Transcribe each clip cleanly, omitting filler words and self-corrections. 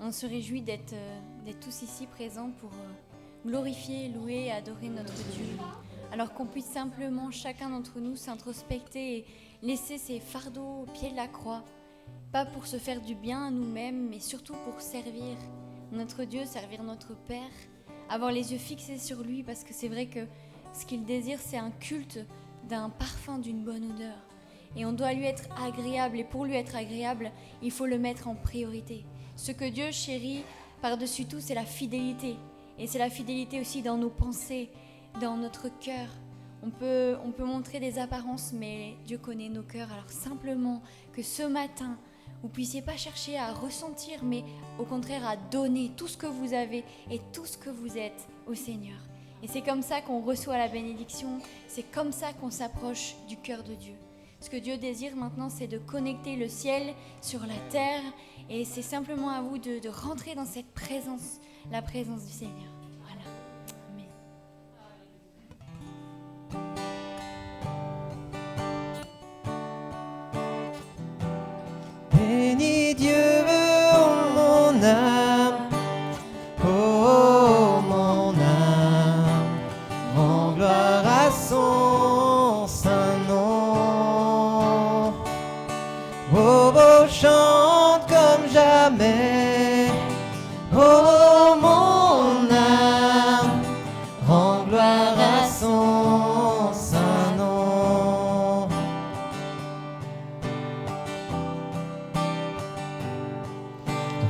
On se réjouit d'être tous ici présents pour glorifier, louer et adorer notre Dieu. Alors qu'on puisse simplement, chacun d'entre nous, s'introspecter et laisser ses fardeaux au pied de la croix. Pas pour se faire du bien à nous-mêmes, mais surtout pour servir notre Dieu, servir notre Père. Avoir les yeux fixés sur lui, parce que c'est vrai que ce qu'il désire, c'est un culte d'un parfum, d'une bonne odeur. Et on doit lui être agréable, et pour lui être agréable, il faut le mettre en priorité. Ce que Dieu chérit par-dessus tout, c'est la fidélité. Et c'est la fidélité aussi dans nos pensées, dans notre cœur. On peut montrer des apparences, mais Dieu connaît nos cœurs. Alors simplement que ce matin, vous ne puissiez pas chercher à ressentir, mais au contraire à donner tout ce que vous avez et tout ce que vous êtes au Seigneur. Et c'est comme ça qu'on reçoit la bénédiction, c'est comme ça qu'on s'approche du cœur de Dieu. Ce que Dieu désire maintenant, c'est de connecter le ciel sur la terre. Et c'est simplement à vous de rentrer dans cette présence, la présence du Seigneur. Voilà. Amen. Bénis Dieu, oh mon âme, oh mon âme, rends gloire à son saint nom. Oh, oh, chante comme jamais, oh mon âme, rends gloire à son saint nom.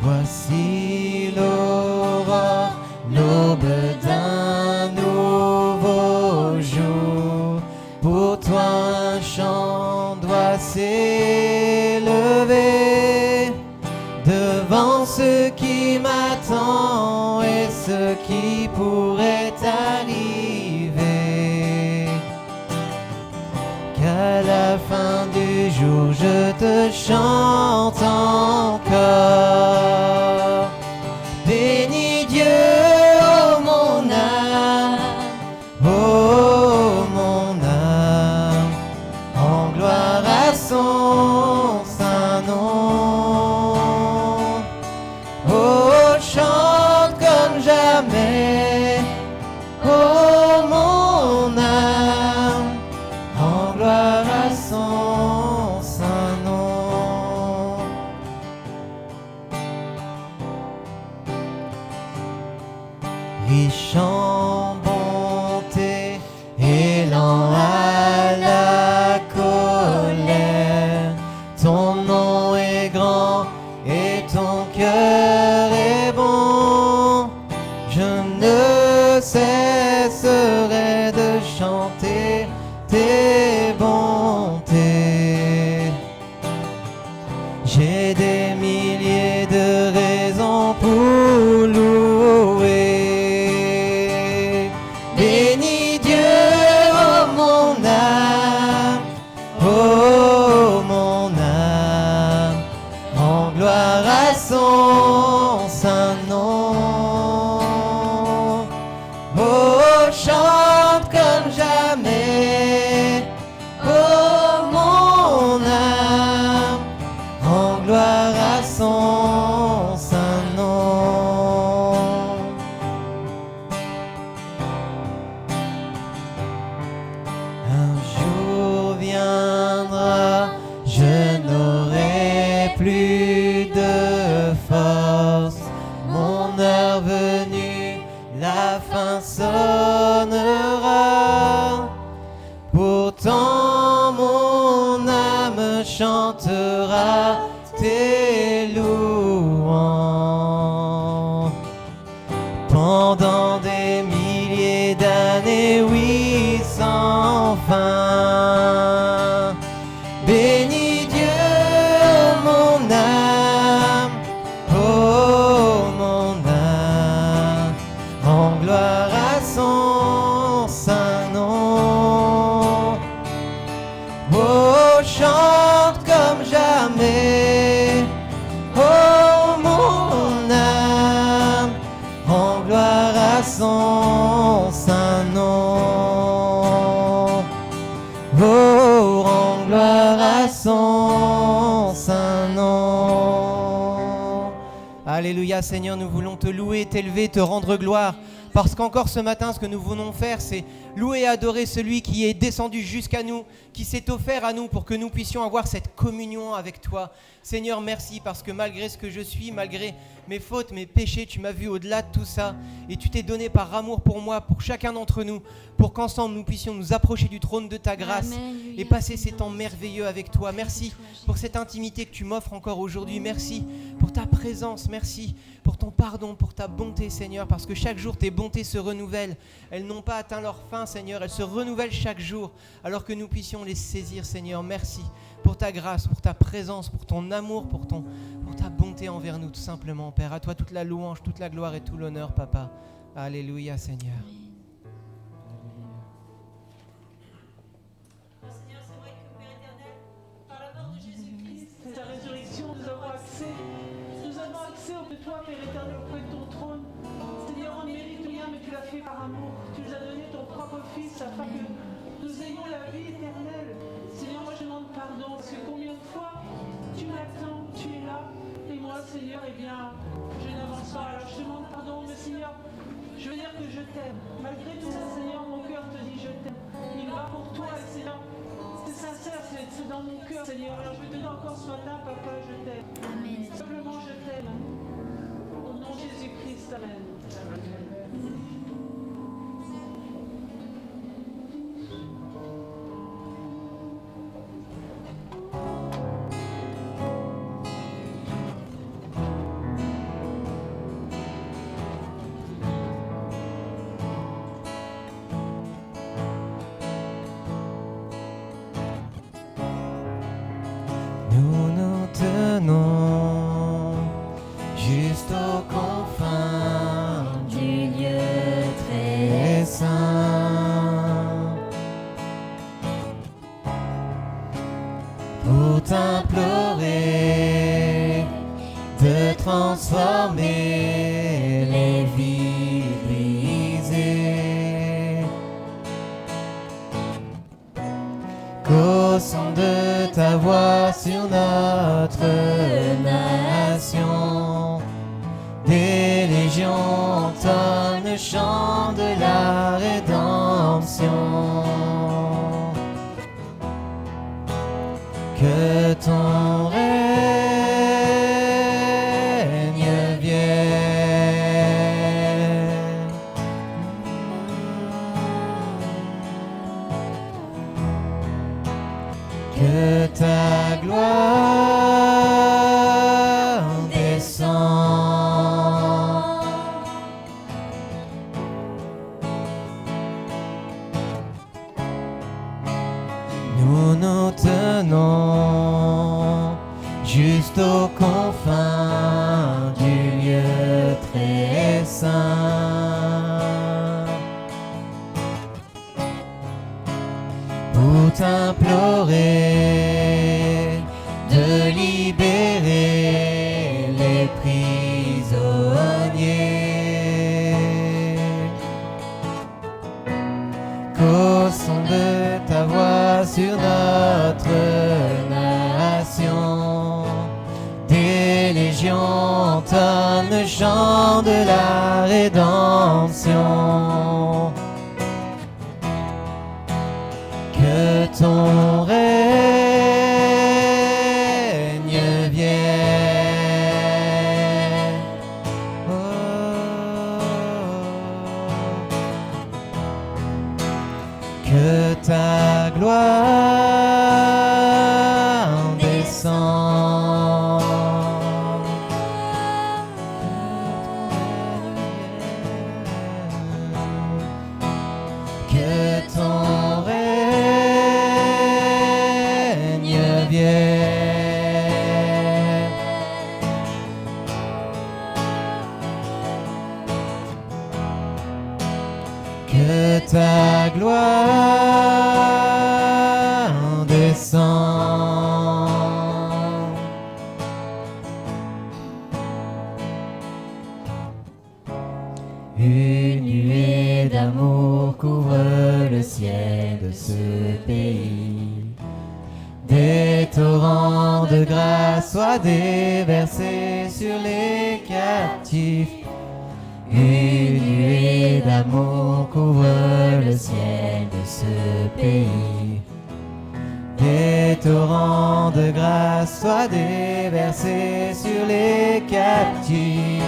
Voici l'aurore, l'aube d'un nouveau jour. Pour toi un chant doit s'élever devant ce qui m'attend et ce qui pourrait arriver. Qu'à la fin du jour je te chante encore. Bénis Dieu, oh mon âme, oh mon âme, en gloire à son saint nom. Oh, chante comme jamais, oh mon âme, en gloire à son saint nom. Riche en bonté et lent à la colère, ton nom est grand et ton cœur est bon. Je ne cesserai de chanter tes bontés. J'ai des milliers de raisons pour louer. Alléluia, Seigneur, nous voulons te louer, t'élever, te rendre gloire. Parce qu'encore ce matin, ce que nous voulons faire, c'est louer et adorer celui qui est descendu jusqu'à nous, qui s'est offert à nous pour que nous puissions avoir cette communion avec toi. Seigneur, merci parce que malgré ce que je suis, malgré mes fautes, mes péchés, tu m'as vu au-delà de tout ça. Et tu t'es donné par amour pour moi, pour chacun d'entre nous, pour qu'ensemble nous puissions nous approcher du trône de ta grâce et passer ces temps merveilleux avec toi. Merci pour cette intimité que tu m'offres encore aujourd'hui. Merci pour ta présence, merci pour ton pardon, pour ta bonté, Seigneur, parce que chaque jour tes bontés se renouvellent. Elles n'ont pas atteint leur fin, Seigneur, elles se renouvellent chaque jour, alors que nous puissions les saisir, Seigneur. Merci pour ta grâce, pour ta présence, pour ton amour, pour ta bonté envers nous, tout simplement, Père. À toi toute la louange, toute la gloire et tout l'honneur, Papa. Alléluia, Seigneur. Seigneur, c'est vrai que Père éternel, par la mort de Jésus-Christ et sa résurrection, nous avons accès auprès de toi, Père éternel, auprès de ton trône. Seigneur, on ne mérite rien, mais tu l'as fait par amour. Tu nous as donné ton propre Fils afin que nous ayons la vie éternelle. Seigneur, moi je demande pardon, parce que combien de fois tu m'attends, tu es là, et moi, Seigneur, eh bien, je n'avance pas. Alors je te demande pardon, mais Seigneur, je veux dire que je t'aime. Malgré tout ça, Seigneur, mon cœur te dit je t'aime. Il va pour toi, et Seigneur, c'est sincère, c'est dans mon cœur, Seigneur. Alors je veux te dire encore ce matin, Papa, je t'aime. Amen. Simplement, je t'aime. Au nom de Jésus-Christ, Amen. Nous nous tenons juste aux confins du lieu très saint pour t'implorer de transformer les vies brisées. Qu'au son de ta voix sur notre nation, des légions entonnent le chant de la rédemption. Que ton règne vienne. Que ta gloire descende. Nous nous tenons juste aux confins du lieu très saint pour t'implorer de libérer les prisonniers. Qu'au son de ta voix sur notre nation, des légions entonnent le chant de la rédemption. Que ton règne vienne. Oh. Que ta gloire descende. Que ton règne vienne. Que ta gloire descende. Une nuée d'amour couvre le ciel de ce pays. Des torrents de grâce soient déversés sur les cœurs. captifs. Une nuée d'amour couvre le ciel de ce pays. Des torrents de grâce soient déversés sur les captifs.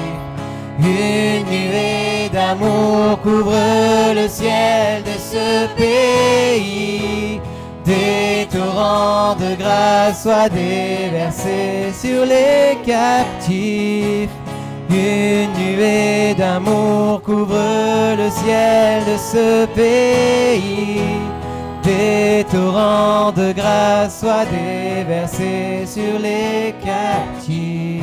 Une nuée d'amour couvre le ciel de ce pays. Des torrents de grâce soient déversés sur les captifs. Une nuée d'amour couvre le ciel de ce pays. Des torrents de grâce soient déversés sur les captifs.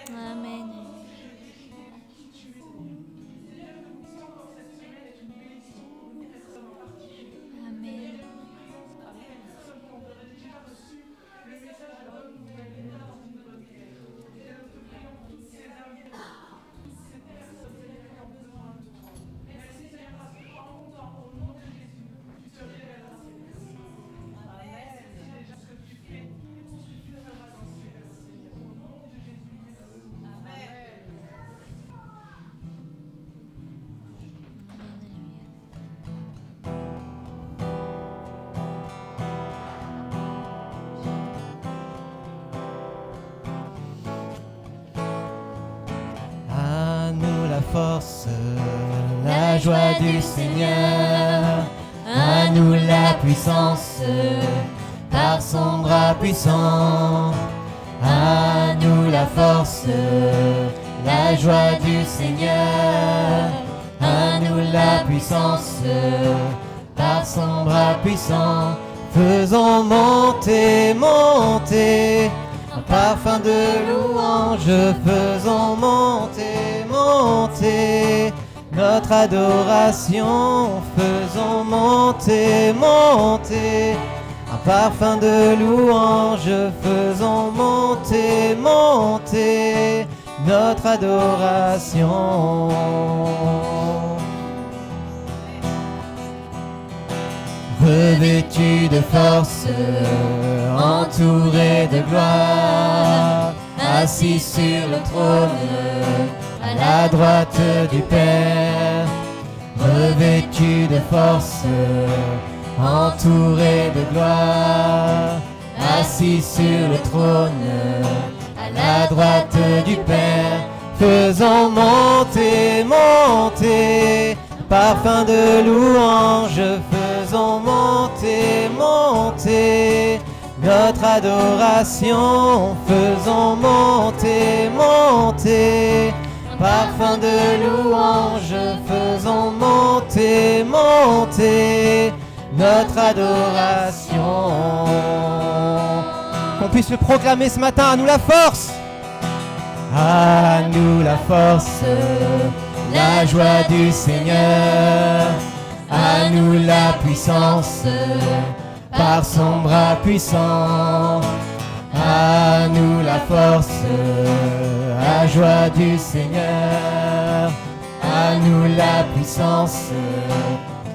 Amen. Amen. À nous la force, la joie du Seigneur. À nous la puissance, par son bras puissant. À nous la force, la joie du Seigneur. À nous la puissance, par son bras puissant. Faisons monter, monter un parfum de louange. Faisons monter, monter notre adoration. Faisons monter, monter un parfum de louange. Faisons monter, monter notre adoration. Revêtu de force, entouré de gloire, assis sur le trône, à la droite du Père. Revêtu de force, entouré de gloire, assis sur le trône, à la droite du Père. Faisons monter, monter, parfum de louange. Faisons monter, monter notre adoration. Faisons monter, monter parfum de louange. Faisons monter, monter notre adoration. Qu'on puisse le proclamer ce matin. À nous la force. À nous la force, la joie du Seigneur. À nous la puissance, par son bras puissant. À nous la force, la joie du Seigneur. À nous la puissance,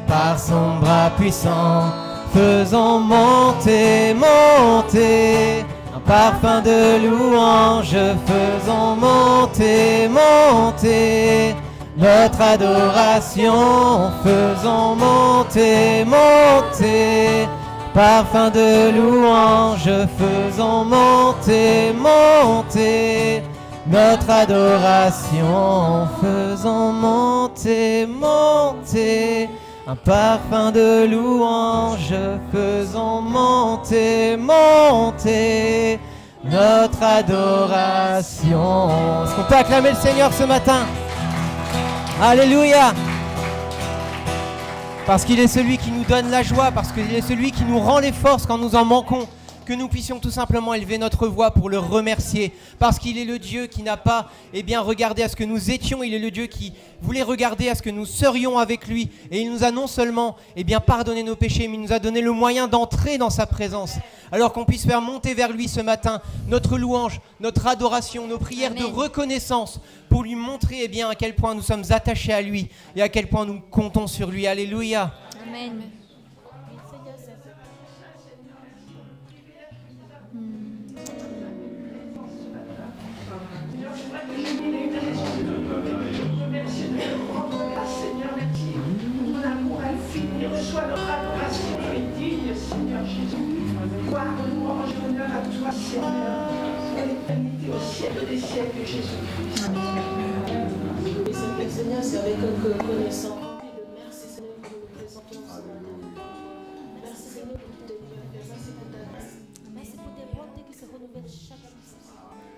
par son bras puissant. Faisons monter, monter un parfum de louange. Faisons monter, monter notre adoration. Faisons monter, monter parfum de louange. Faisons monter, monter notre adoration. Faisons monter, monter un parfum de louange. Faisons monter, monter notre adoration. Est-ce qu'on peut acclamer le Seigneur ce matin? Alléluia! Parce qu'il est celui qui nous donne la joie, parce qu'il est celui qui nous rend les forces quand nous en manquons, que nous puissions tout simplement élever notre voix pour le remercier, parce qu'il est le Dieu qui n'a pas regardé à ce que nous étions, il est le Dieu qui voulait regarder à ce que nous serions avec lui, et il nous a non seulement pardonné nos péchés, mais il nous a donné le moyen d'entrer dans sa présence, alors qu'on puisse faire monter vers lui ce matin notre louange, notre adoration, nos prières de reconnaissance, pour lui montrer à quel point nous sommes attachés à lui, et à quel point nous comptons sur lui. Alléluia. Amen. Reçois notre adoration, tu es digne, Seigneur Jésus. Gloire, louange, honneur à toi, Seigneur. Et l'éternité au siècle des siècles, Jésus-Christ. Et Seigneur, c'est avec un cœur connaissant, rempli de merci, Seigneur, que nous nous présentons ce matin. Merci, Seigneur, pour toutes tes bienfaits. Merci pour ta grâce. Merci pour tes bontés qui se renouvellent chaque jour.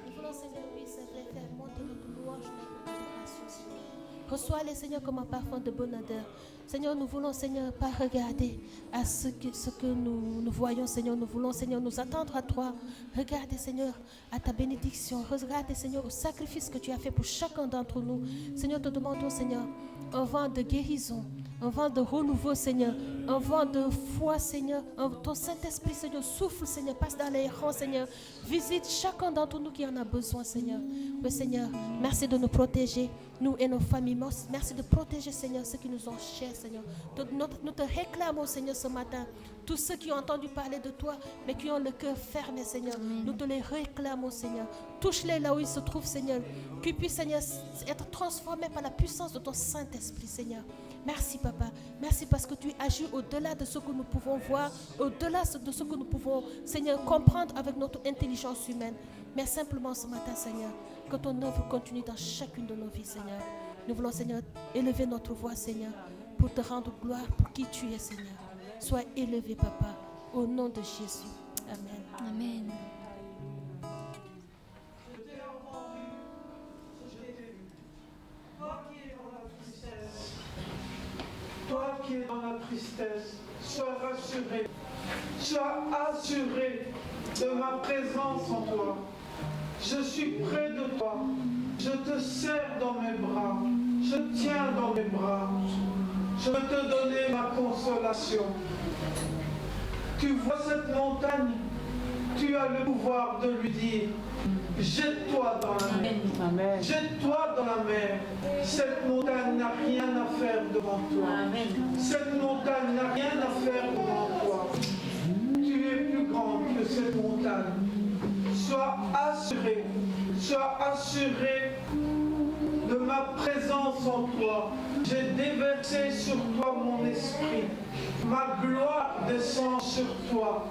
Nous voulons, Seigneur, oui, c'est vrai, faire monter notre louange, notre adoration, Seigneur. Reçois-les, Seigneur, comme un parfum de bonne odeur. Seigneur, nous voulons, Seigneur, pas regarder à ce que nous voyons, Seigneur. Nous voulons, Seigneur, nous attendre à toi. Regardez, Seigneur, à ta bénédiction. Regardez, Seigneur, au sacrifice que tu as fait pour chacun d'entre nous. Seigneur, te demandons, Seigneur, un vent de guérison, un vent de renouveau, Seigneur, un vent de foi, Seigneur. Ton Saint-Esprit, Seigneur, souffle, Seigneur, passe dans les rangs, Seigneur. Visite chacun d'entre nous qui en a besoin, Seigneur. Oui, Seigneur, merci de nous protéger, nous et nos familles. Merci de protéger, Seigneur, ceux qui nous ont chers, Seigneur. Nous te réclamons, Seigneur, ce matin. Tous ceux qui ont entendu parler de toi, mais qui ont le cœur fermé, Seigneur. Nous te les réclamons, Seigneur. Touche-les là où ils se trouvent, Seigneur. Qu'ils puissent, Seigneur, être transformés par la puissance de ton Saint-Esprit, Seigneur. Merci, Papa. Merci parce que tu agis au-delà de ce que nous pouvons voir, au-delà de ce que nous pouvons, Seigneur, comprendre avec notre intelligence humaine. Mais simplement ce matin, Seigneur, que ton œuvre continue dans chacune de nos vies, Seigneur. Nous voulons, Seigneur, élever notre voix, Seigneur, pour te rendre gloire pour qui tu es, Seigneur. Sois élevé, Papa, au nom de Jésus. Amen. Amen. Toi qui es dans la tristesse, sois rassuré, sois assuré de ma présence en toi. Je suis près de toi, je te serre dans mes bras, je tiens dans mes bras, je veux te donner ma consolation. Tu vois cette montagne, tu as le pouvoir de lui dire, jette-toi dans la mer. Amen. Jette-toi dans la mer. Cette montagne n'a rien à faire devant toi. Amen. Cette montagne n'a rien à faire devant toi. Tu es plus grande que cette montagne. Sois assuré de ma présence en toi. J'ai déversé sur toi mon esprit. Ma gloire descend sur toi.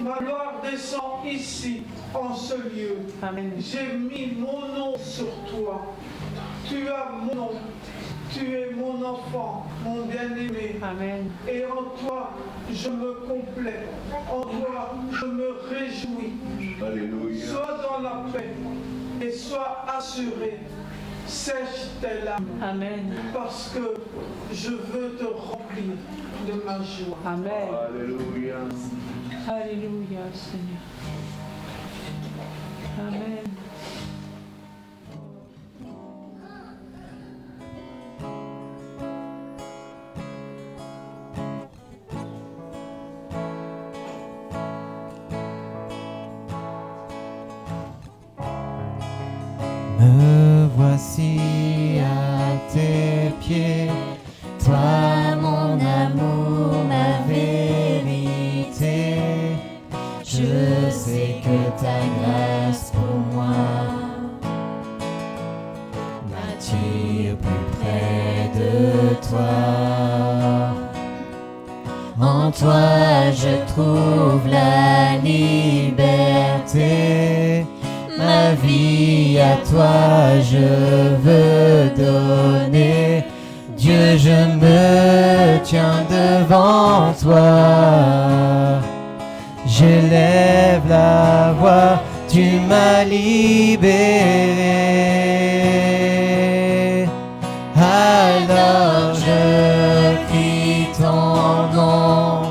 Ma gloire descend ici, en ce lieu. Amen. J'ai mis mon nom sur toi. Tu as mon nom. Tu es mon enfant, mon bien-aimé. Amen. Et en toi, je me complais. En toi, je me réjouis. Alléluia. Sois dans la paix et sois assuré. Sèche tes larmes. Amen. Parce que je veux te remplir de ma joie. Amen. Alléluia. Alléluia, Seigneur. Amen. Me voici à tes pieds, toi mon amour, ma vérité. Je sais que ta grâce pour moi m'attire plus près de toi. En toi je trouve la liberté. Ma vie à toi je veux donner. Dieu, je me tiens devant toi. J'élève la voix, tu m'as libéré. Alors je crie ton nom,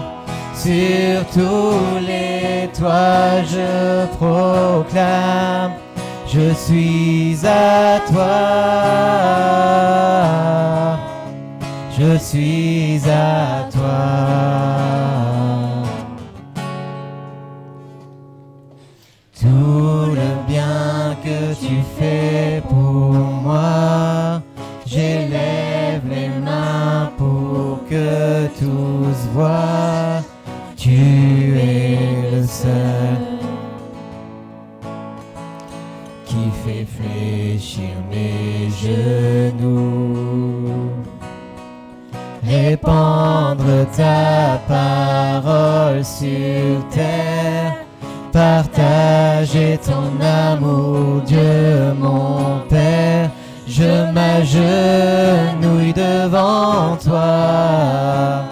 sur tous les toits je proclame, je suis à toi, je suis à toi. Tout le bien que tu fais pour moi, j'élève les mains pour que tous voient, tu es le seul qui fait fléchir mes genoux. Répandre ta parole sur terre, partager ton amour, Dieu mon Père. Je m'agenouille devant toi,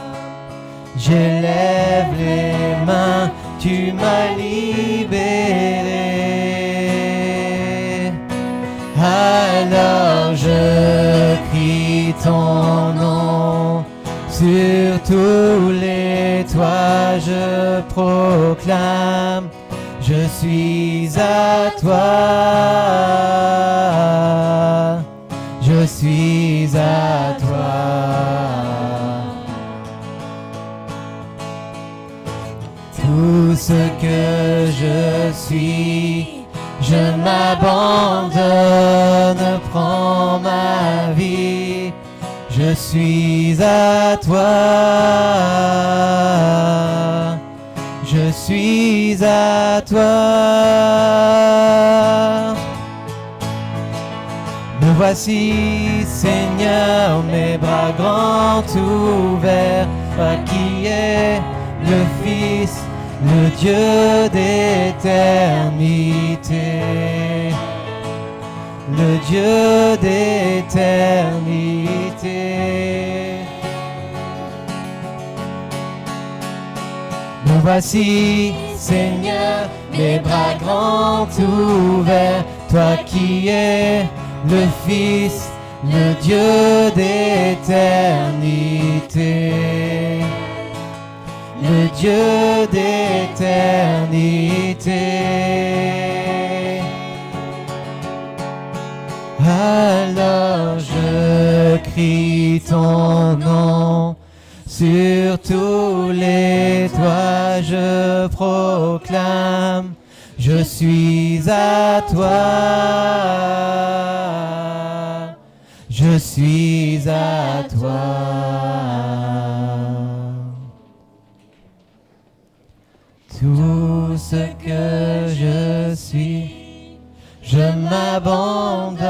j'élève les mains, tu m'as libéré. Alors je crie ton nom, sur tous les toits je proclame, je suis à toi, je suis à toi. Tout ce que je suis, je m'abandonne, prends ma vie, je suis à toi, je suis à toi. Me voici, Seigneur, mes bras grands ouverts, toi qui es le Fils, le Dieu d'éternité, le Dieu d'éternité. Me voici, Seigneur, mes bras grands ouverts, toi qui es le Fils, le Dieu d'éternité, le Dieu d'éternité. Alors je crie ton nom, sur tous les toits je proclame, je suis à toi, je suis à toi. Tout ce que je suis, je m'abandonne,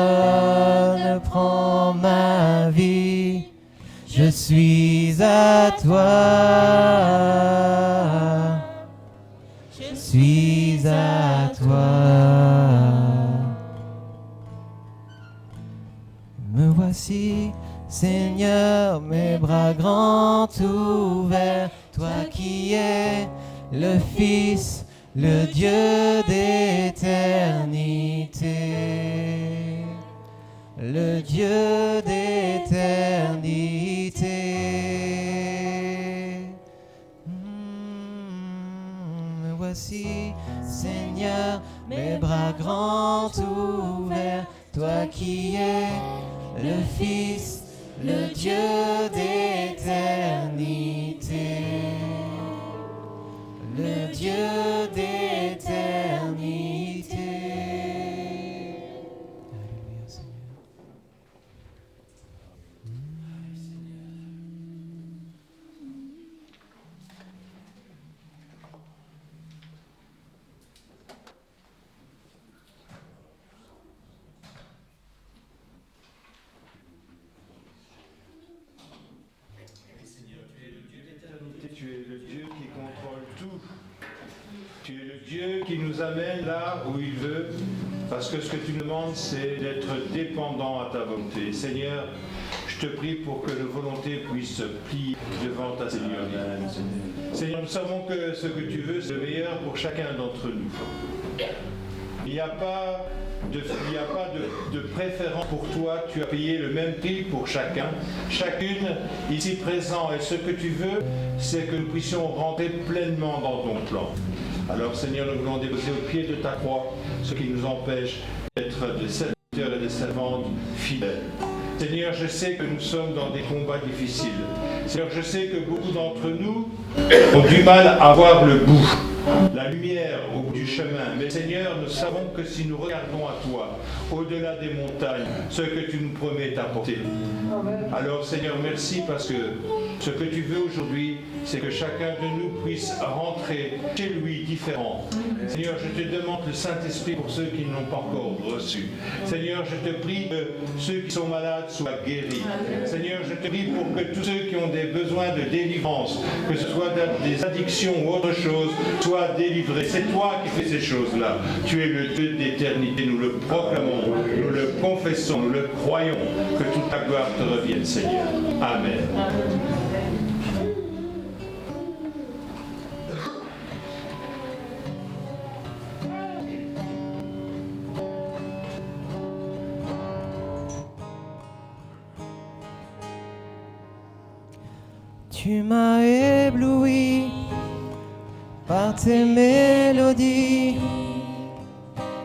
prends ma vie, je suis à toi, je suis à toi. Me voici, Seigneur, mes bras grands ouverts, toi qui es le Fils, le Dieu d'éternité, le Dieu d'éternité. Me voici, Seigneur, mes bras grands ouverts, toi qui es le Fils, le Dieu d'éternité, le Dieu d'éternité. Alléluia, Seigneur. Tu es le Dieu qui contrôle tout. Tu es le Dieu qui nous amène là où il veut, parce que ce que tu nous demandes, c'est d'être dépendant à ta volonté. Seigneur, je te prie pour que nos volontés puissent se plier devant ta Seigneurie. Seigneur, nous savons que ce que tu veux, c'est le meilleur pour chacun d'entre nous. Il n'y a pas de préférence pour toi. Tu as payé le même prix pour chacun, chacune ici présent. Et ce que tu veux, c'est que nous puissions rentrer pleinement dans ton plan. Alors Seigneur, nous voulons déposer au pied de ta croix ce qui nous empêche d'être des serviteurs et des servantes fidèles. Seigneur, je sais que nous sommes dans des combats difficiles. Seigneur, je sais que beaucoup d'entre nous ont du mal à voir le bout, la lumière au bout du chemin. Mais Seigneur, nous savons que si nous regardons à toi, au-delà des montagnes, ce que tu nous promets t'apporter. Alors Seigneur, merci parce que ce que tu veux aujourd'hui, c'est que chacun de nous puisse rentrer chez lui différent. Seigneur, je te demande le Saint-Esprit pour ceux qui ne l'ont pas encore reçu. Seigneur, je te prie que ceux qui sont malades soient guéris. Seigneur, je te prie pour que tous ceux qui ont des besoins de délivrance, que ce soit des addictions ou autre chose, soient délivrés. C'est toi qui fais ces choses-là. Tu es le Dieu d'éternité. Nous le proclamons, nous le confessons, nous le croyons. Que toute ta gloire te revienne, Seigneur. Amen. Tu m'as ébloui par tes mélodies,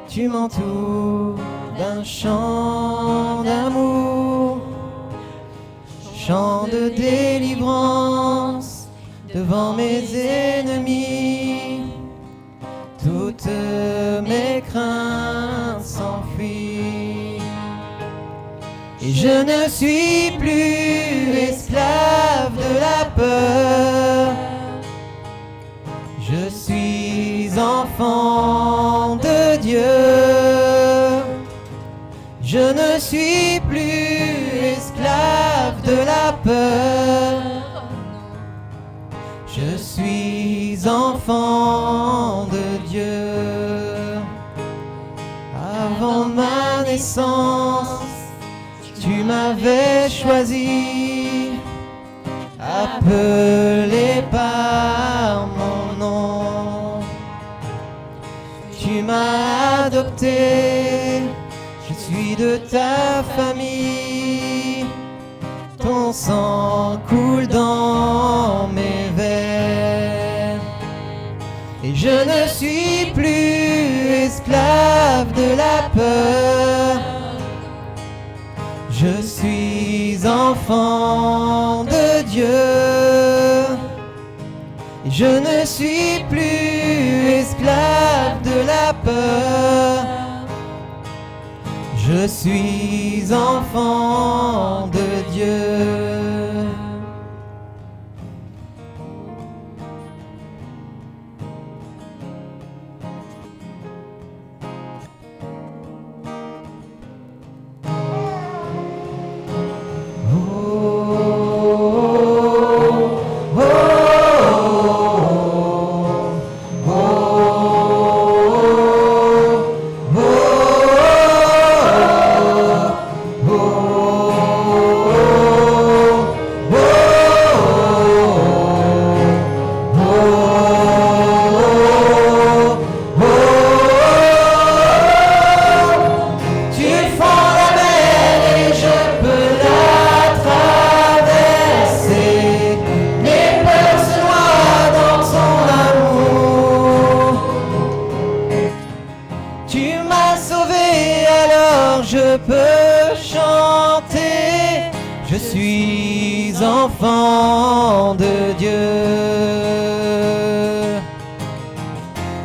tu m'entoures d'un chant d'amour, chant de délivrance devant mes ennemis. Toutes mes craintes s'enfuient et je ne suis plus esclave de la peur. Je suis enfant de Dieu. Je ne suis plus esclave de la peur. Je suis enfant de Dieu. Avant ma naissance, tu m'avais choisi, appelé par mon nom. Tu m'as adopté, je suis de ta famille. Ton sang coule dans mes veines. Et je ne suis plus esclave de la peur. Je suis enfant de Dieu. Et je ne suis plus esclave de la peur. Je suis enfant de Dieu. Enfant de Dieu,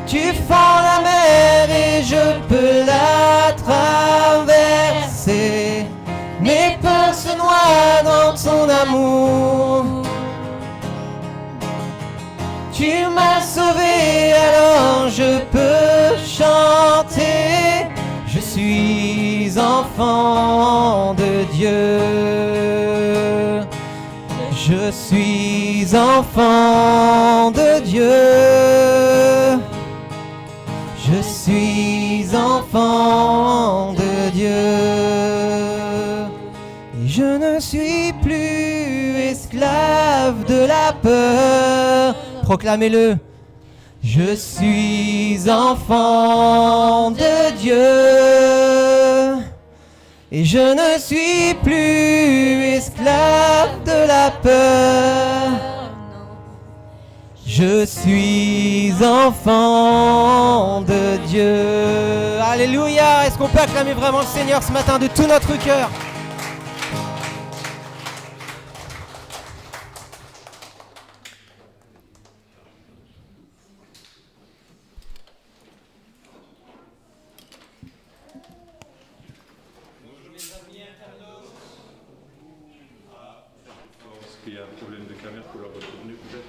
tu fends la mer et je peux la traverser. Mes peurs se noient dans ton amour. Tu m'as sauvé, alors je peux chanter. Je suis enfant de Dieu. Je suis enfant de Dieu. Je suis enfant de Dieu. Et je ne suis plus esclave de la peur. Proclamez-le. Je suis enfant de Dieu et je ne suis plus esclave de la peur. Je suis enfant de Dieu. Alléluia! Est-ce qu'on peut acclamer vraiment le Seigneur ce matin de tout notre cœur? Il y a un problème de caméra pour la retourner peut-être.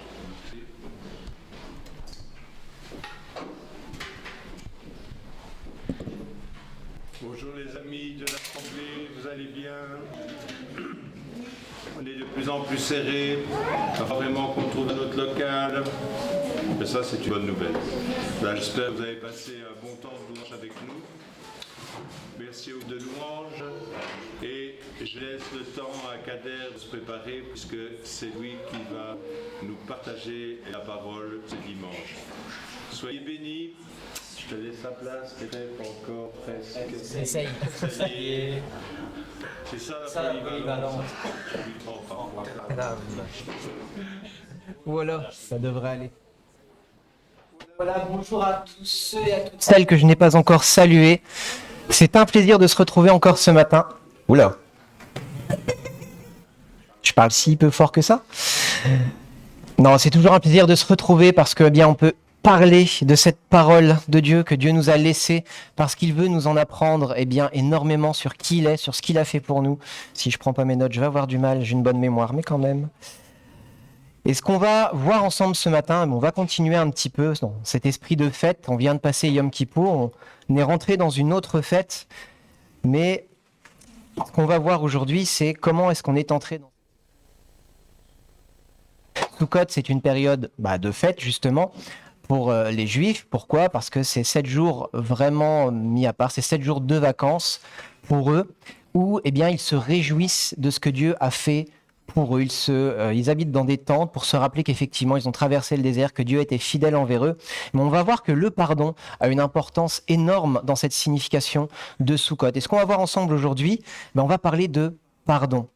Bonjour les amis de l'Assemblée, vous allez bien? On est de plus en plus serrés, pas vraiment qu'on trouve notre local. Mais ça c'est une bonne nouvelle. Là, j'espère que vous avez passé un bon temps de louange avec nous. Merci aux de louange. Et je laisse le temps à Kader de se préparer puisque c'est lui qui va nous partager la parole ce dimanche. Soyez bénis. Je te laisse la place, peut-être encore presque. Essaye. Ça y est. C'est ça la polyvalence. Voilà, ça devrait aller. Voilà, bonjour à tous ceux et à toutes celles que je n'ai pas encore saluées. C'est un plaisir de se retrouver encore ce matin. Oula. Je parle si peu fort que ça. Non, c'est toujours un plaisir de se retrouver parce que bien on peut parler de cette parole de Dieu que Dieu nous a laissée parce qu'il veut nous en apprendre énormément sur qui il est, sur ce qu'il a fait pour nous. Si je prends pas mes notes, je vais avoir du mal, j'ai une bonne mémoire, mais quand même. Et ce qu'on va voir ensemble ce matin, on va continuer un petit peu dans cet esprit de fête. On vient de passer Yom Kippour, on est rentré dans une autre fête, mais ce qu'on va voir aujourd'hui, c'est comment est-ce qu'on est entré dans Sukkot. C'est une période de fête justement pour les Juifs. Pourquoi? Parce que c'est 7 jours vraiment mis à part, c'est 7 jours de vacances pour eux, où ils se réjouissent de ce que Dieu a fait pour eux. Ils habitent dans des tentes pour se rappeler qu'effectivement ils ont traversé le désert, que Dieu était fidèle envers eux. Mais on va voir que le pardon a une importance énorme dans cette signification de Sukkot. Et ce qu'on va voir ensemble aujourd'hui, on va parler de pardon.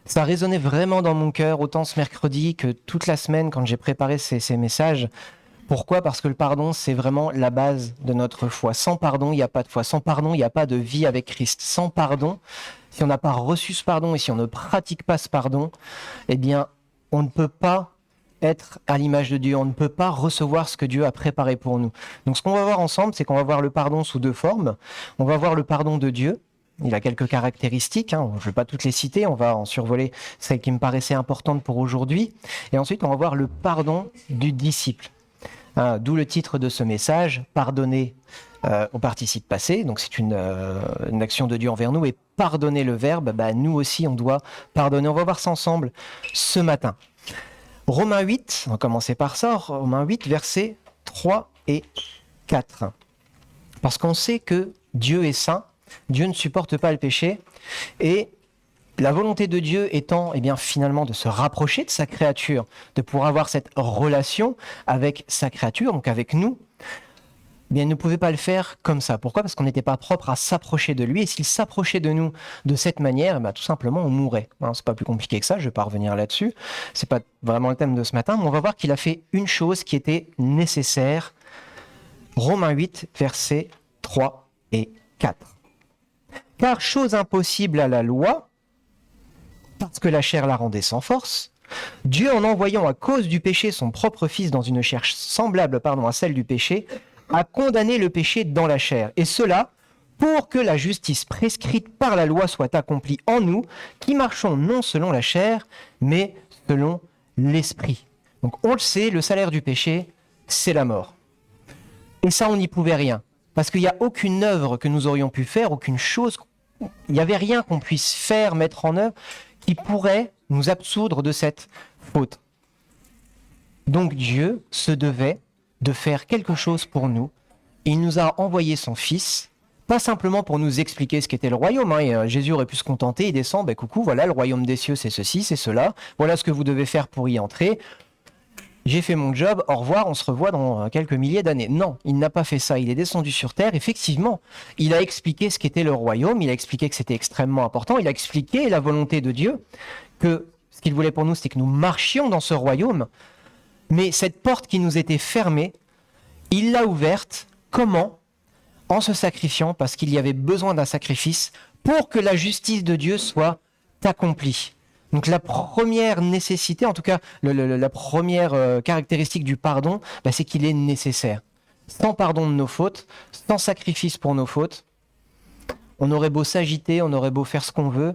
Ça résonnait vraiment dans mon cœur, autant ce mercredi que toute la semaine quand j'ai préparé ces messages. Pourquoi? Parce que le pardon, c'est vraiment la base de notre foi. Sans pardon, il n'y a pas de foi. Sans pardon, il n'y a pas de vie avec Christ. Sans pardon, si on n'a pas reçu ce pardon et si on ne pratique pas ce pardon, on ne peut pas être à l'image de Dieu. On ne peut pas recevoir ce que Dieu a préparé pour nous. Donc ce qu'on va voir ensemble, c'est qu'on va voir le pardon sous 2 formes. On va voir le pardon de Dieu. Il a quelques caractéristiques, je ne vais pas toutes les citer, on va en survoler celles qui me paraissaient importantes pour aujourd'hui. Et ensuite, on va voir le pardon du disciple. D'où le titre de ce message, pardonner au participe passé. Donc c'est une action de Dieu envers nous. Et pardonner le verbe, nous aussi on doit pardonner. On va voir ça ensemble ce matin. Romains 8, on va commencer par ça. Romains 8, versets 3 et 4. Parce qu'on sait que Dieu est saint, Dieu ne supporte pas le péché. Et la volonté de Dieu étant finalement de se rapprocher de sa créature, de pouvoir avoir cette relation avec sa créature, donc avec nous, il ne pouvait pas le faire comme ça. Pourquoi? Parce qu'on n'était pas propre à s'approcher de lui. Et s'il s'approchait de nous de cette manière, tout simplement, on mourrait. C'est pas plus compliqué que ça, je ne vais pas revenir là-dessus. C'est pas vraiment le thème de ce matin, mais on va voir qu'il a fait une chose qui était nécessaire. Romains 8, versets 3 et 4. Car chose impossible à la loi, parce que la chair la rendait sans force, Dieu, en envoyant à cause du péché son propre Fils dans une chair semblable à celle du péché, a condamné le péché dans la chair. Et cela pour que la justice prescrite par la loi soit accomplie en nous, qui marchons non selon la chair, mais selon l'esprit. Donc on le sait, le salaire du péché, c'est la mort. Et ça, on n'y pouvait rien. Parce qu'il n'y a aucune œuvre que nous aurions pu faire, aucune chose, il n'y avait rien qu'on puisse faire, mettre en œuvre, qui pourrait nous absoudre de cette faute. Donc Dieu se devait de faire quelque chose pour nous. Il nous a envoyé son Fils, pas simplement pour nous expliquer ce qu'était le royaume. Et Jésus aurait pu se contenter, il descend, coucou, voilà, le royaume des cieux, c'est ceci, c'est cela, voilà ce que vous devez faire pour y entrer. j'ai fait mon job, au revoir, on se revoit dans quelques milliers d'années. Non, il n'a pas fait ça. Il est descendu sur terre. Effectivement, il a expliqué ce qu'était le royaume. Il a expliqué que c'était extrêmement important. Il a expliqué la volonté de Dieu, que ce qu'il voulait pour nous, c'était que nous marchions dans ce royaume. Mais cette porte qui nous était fermée, il l'a ouverte. Comment ? En se sacrifiant, parce qu'il y avait besoin d'un sacrifice pour que la justice de Dieu soit accomplie. Donc la première nécessité, en tout cas la première caractéristique du pardon, c'est qu'il est nécessaire. Sans pardon de nos fautes, sans sacrifice pour nos fautes, on aurait beau s'agiter, on aurait beau faire ce qu'on veut,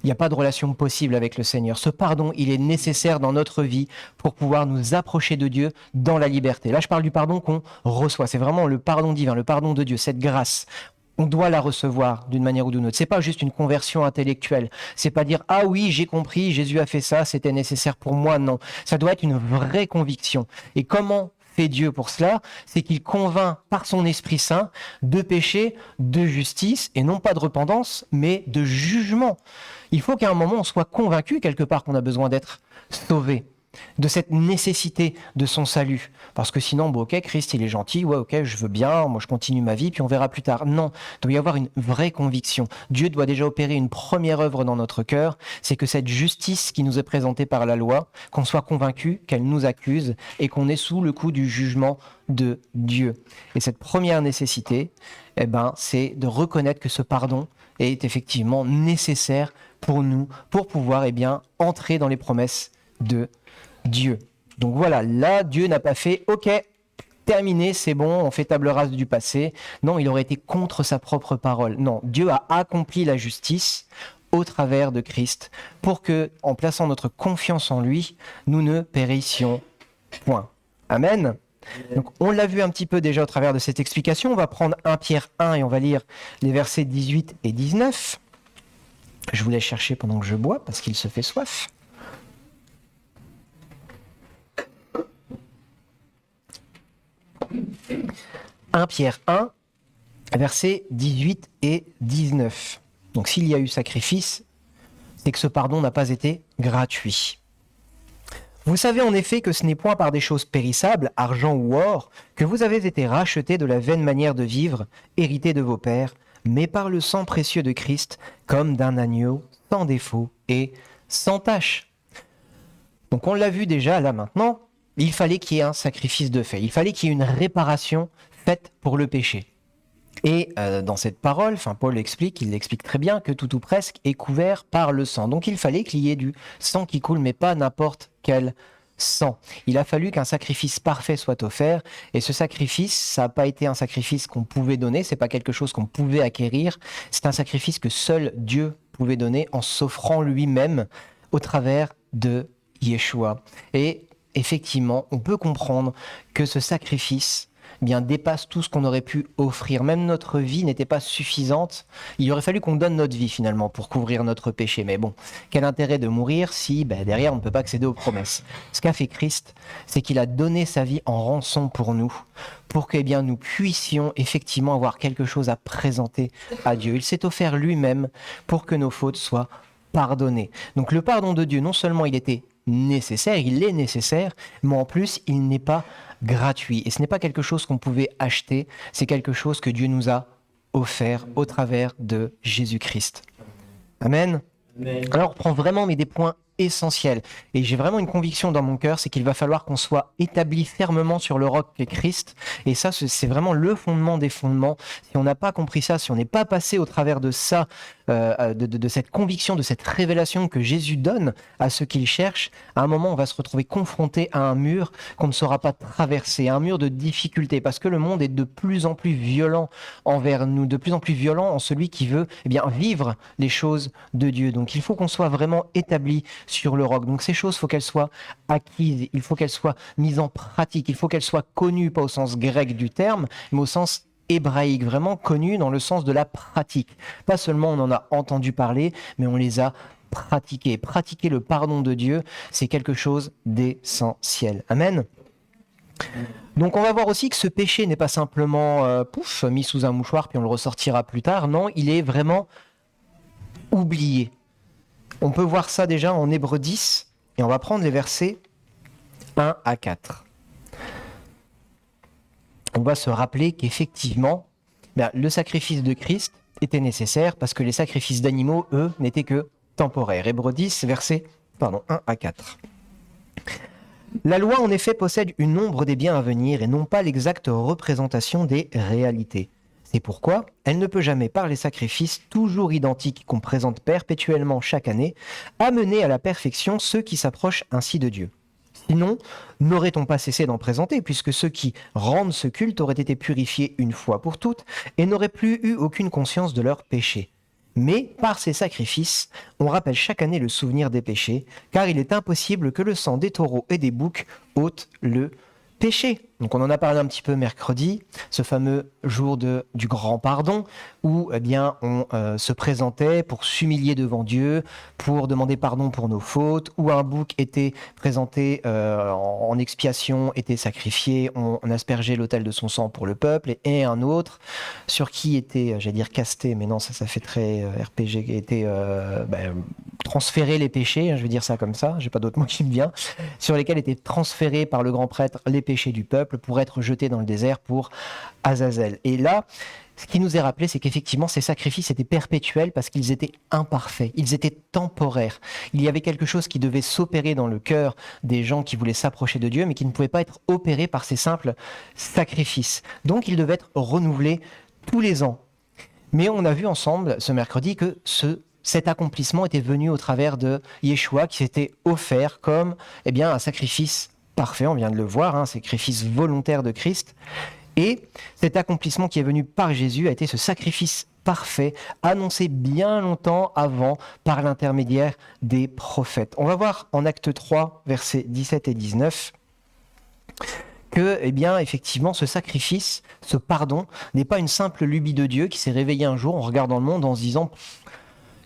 il n'y a pas de relation possible avec le Seigneur. Ce pardon, il est nécessaire dans notre vie pour pouvoir nous approcher de Dieu dans la liberté. Là, je parle du pardon qu'on reçoit. C'est vraiment le pardon divin, le pardon de Dieu, cette grâce. On doit la recevoir d'une manière ou d'une autre. C'est pas juste une conversion intellectuelle. C'est pas dire « Ah oui, j'ai compris, Jésus a fait ça, c'était nécessaire pour moi. » Non, ça doit être une vraie conviction. Et comment fait Dieu pour cela ? C'est qu'il convainc par son Esprit Saint de péché, de justice, et non pas de repentance, mais de jugement. Il faut qu'à un moment, on soit convaincu quelque part qu'on a besoin d'être sauvé, de cette nécessité de son salut. Parce que sinon, ok, Christ, il est gentil, ouais, ok, je veux bien, moi je continue ma vie, puis on verra plus tard. Non, il doit y avoir une vraie conviction. Dieu doit déjà opérer une première œuvre dans notre cœur, c'est que cette justice qui nous est présentée par la loi, qu'on soit convaincu qu'elle nous accuse et qu'on est sous le coup du jugement de Dieu. Et cette première nécessité, c'est de reconnaître que ce pardon est effectivement nécessaire pour nous, pour pouvoir entrer dans les promesses de Dieu. Donc voilà, là, Dieu n'a pas fait « Ok, terminé, c'est bon, on fait table rase du passé ». Non, il aurait été contre sa propre parole. Non, Dieu a accompli la justice au travers de Christ pour que, en plaçant notre confiance en lui, nous ne périssions point. Amen. Donc, on l'a vu un petit peu déjà au travers de cette explication. On va prendre 1 Pierre 1 et on va lire les versets 18 et 19. Je vous laisse chercher pendant que je bois parce qu'il se fait soif. 1 Pierre 1, versets 18 et 19. Donc s'il y a eu sacrifice, c'est que ce pardon n'a pas été gratuit. Vous savez en effet que ce n'est point par des choses périssables, argent ou or, que vous avez été rachetés de la vaine manière de vivre, héritée de vos pères, mais par le sang précieux de Christ, comme d'un agneau, sans défaut et sans tache. Donc on l'a vu déjà là maintenant, il fallait qu'il y ait un sacrifice de fait, il fallait qu'il y ait une réparation faite pour le péché. Et dans cette parole, Paul explique, il l'explique très bien, que tout ou presque est couvert par le sang. Donc il fallait qu'il y ait du sang qui coule, mais pas n'importe quel sang. Il a fallu qu'un sacrifice parfait soit offert, et ce sacrifice, ça n'a pas été un sacrifice qu'on pouvait donner, c'est pas quelque chose qu'on pouvait acquérir, c'est un sacrifice que seul Dieu pouvait donner en s'offrant lui-même au travers de Yeshua. Et effectivement, on peut comprendre que ce sacrifice dépasse tout ce qu'on aurait pu offrir. Même notre vie n'était pas suffisante. Il aurait fallu qu'on donne notre vie finalement pour couvrir notre péché. Mais bon, quel intérêt de mourir si derrière on ne peut pas accéder aux promesses. Ce qu'a fait Christ, c'est qu'il a donné sa vie en rançon pour nous, pour que nous puissions effectivement avoir quelque chose à présenter à Dieu. Il s'est offert lui-même pour que nos fautes soient pardonnées. Donc le pardon de Dieu, non seulement il était nécessaire, il est nécessaire, mais en plus il n'est pas gratuit. Et ce n'est pas quelque chose qu'on pouvait acheter, c'est quelque chose que Dieu nous a offert au travers de Jésus-Christ. Amen. Amen. Alors on prend vraiment des points essentiels. Et j'ai vraiment une conviction dans mon cœur, c'est qu'il va falloir qu'on soit établi fermement sur le roc qu'est Christ. Et ça, c'est vraiment le fondement des fondements. Si on n'a pas compris ça, si on n'est pas passé au travers de ça, de cette conviction, de cette révélation que Jésus donne à ceux qu'il cherche, à un moment, on va se retrouver confronté à un mur qu'on ne saura pas traverser, un mur de difficulté, parce que le monde est de plus en plus violent envers nous, de plus en plus violent en celui qui veut vivre les choses de Dieu. Donc il faut qu'on soit vraiment établi sur le roc. Donc ces choses, il faut qu'elles soient acquises, il faut qu'elles soient mises en pratique, il faut qu'elles soient connues, pas au sens grec du terme, mais au sens hébraïque, vraiment connues dans le sens de la pratique. Pas seulement on en a entendu parler, mais on les a pratiquées. Pratiquer le pardon de Dieu, c'est quelque chose d'essentiel. Amen. Donc on va voir aussi que ce péché n'est pas simplement mis sous un mouchoir puis on le ressortira plus tard. Non, il est vraiment oublié. On peut voir ça déjà en Hébreux 10 et on va prendre les versets 1 à 4. On va se rappeler qu'effectivement, le sacrifice de Christ était nécessaire parce que les sacrifices d'animaux, eux, n'étaient que temporaires. Hébreux 10, versets 1 à 4. La loi, en effet, possède une ombre des biens à venir et non pas l'exacte représentation des réalités. C'est pourquoi elle ne peut jamais, par les sacrifices toujours identiques qu'on présente perpétuellement chaque année, amener à la perfection ceux qui s'approchent ainsi de Dieu. Sinon, n'aurait-on pas cessé d'en présenter, puisque ceux qui rendent ce culte auraient été purifiés une fois pour toutes et n'auraient plus eu aucune conscience de leurs péchés. Mais, par ces sacrifices, on rappelle chaque année le souvenir des péchés, car il est impossible que le sang des taureaux et des boucs ôte le péché. Donc on en a parlé un petit peu mercredi, ce fameux jour du grand pardon, où on se présentait pour s'humilier devant Dieu, pour demander pardon pour nos fautes, où un bouc était présenté en expiation, était sacrifié, on aspergeait l'autel de son sang pour le peuple, et un autre sur qui était, casté, mais non, ça fait très RPG, qui était transféré les péchés, je vais dire ça comme ça, j'ai pas d'autre mot qui me vient, sur lesquels étaient transférés par le grand prêtre les péchés du peuple pour être jetés dans le désert pour Azazel. Et là, ce qui nous est rappelé, c'est qu'effectivement, ces sacrifices étaient perpétuels parce qu'ils étaient imparfaits, ils étaient temporaires. Il y avait quelque chose qui devait s'opérer dans le cœur des gens qui voulaient s'approcher de Dieu, mais qui ne pouvait pas être opéré par ces simples sacrifices. Donc, ils devaient être renouvelés tous les ans. Mais on a vu ensemble ce mercredi que cet accomplissement était venu au travers de Yeshua qui s'était offert comme un sacrifice parfait, on vient de le voir, un sacrifice volontaire de Christ. Et cet accomplissement qui est venu par Jésus a été ce sacrifice parfait, annoncé bien longtemps avant par l'intermédiaire des prophètes. On va voir en Acte 3, versets 17 et 19, que, effectivement, ce sacrifice, ce pardon, n'est pas une simple lubie de Dieu qui s'est réveillé un jour en regardant le monde en se disant «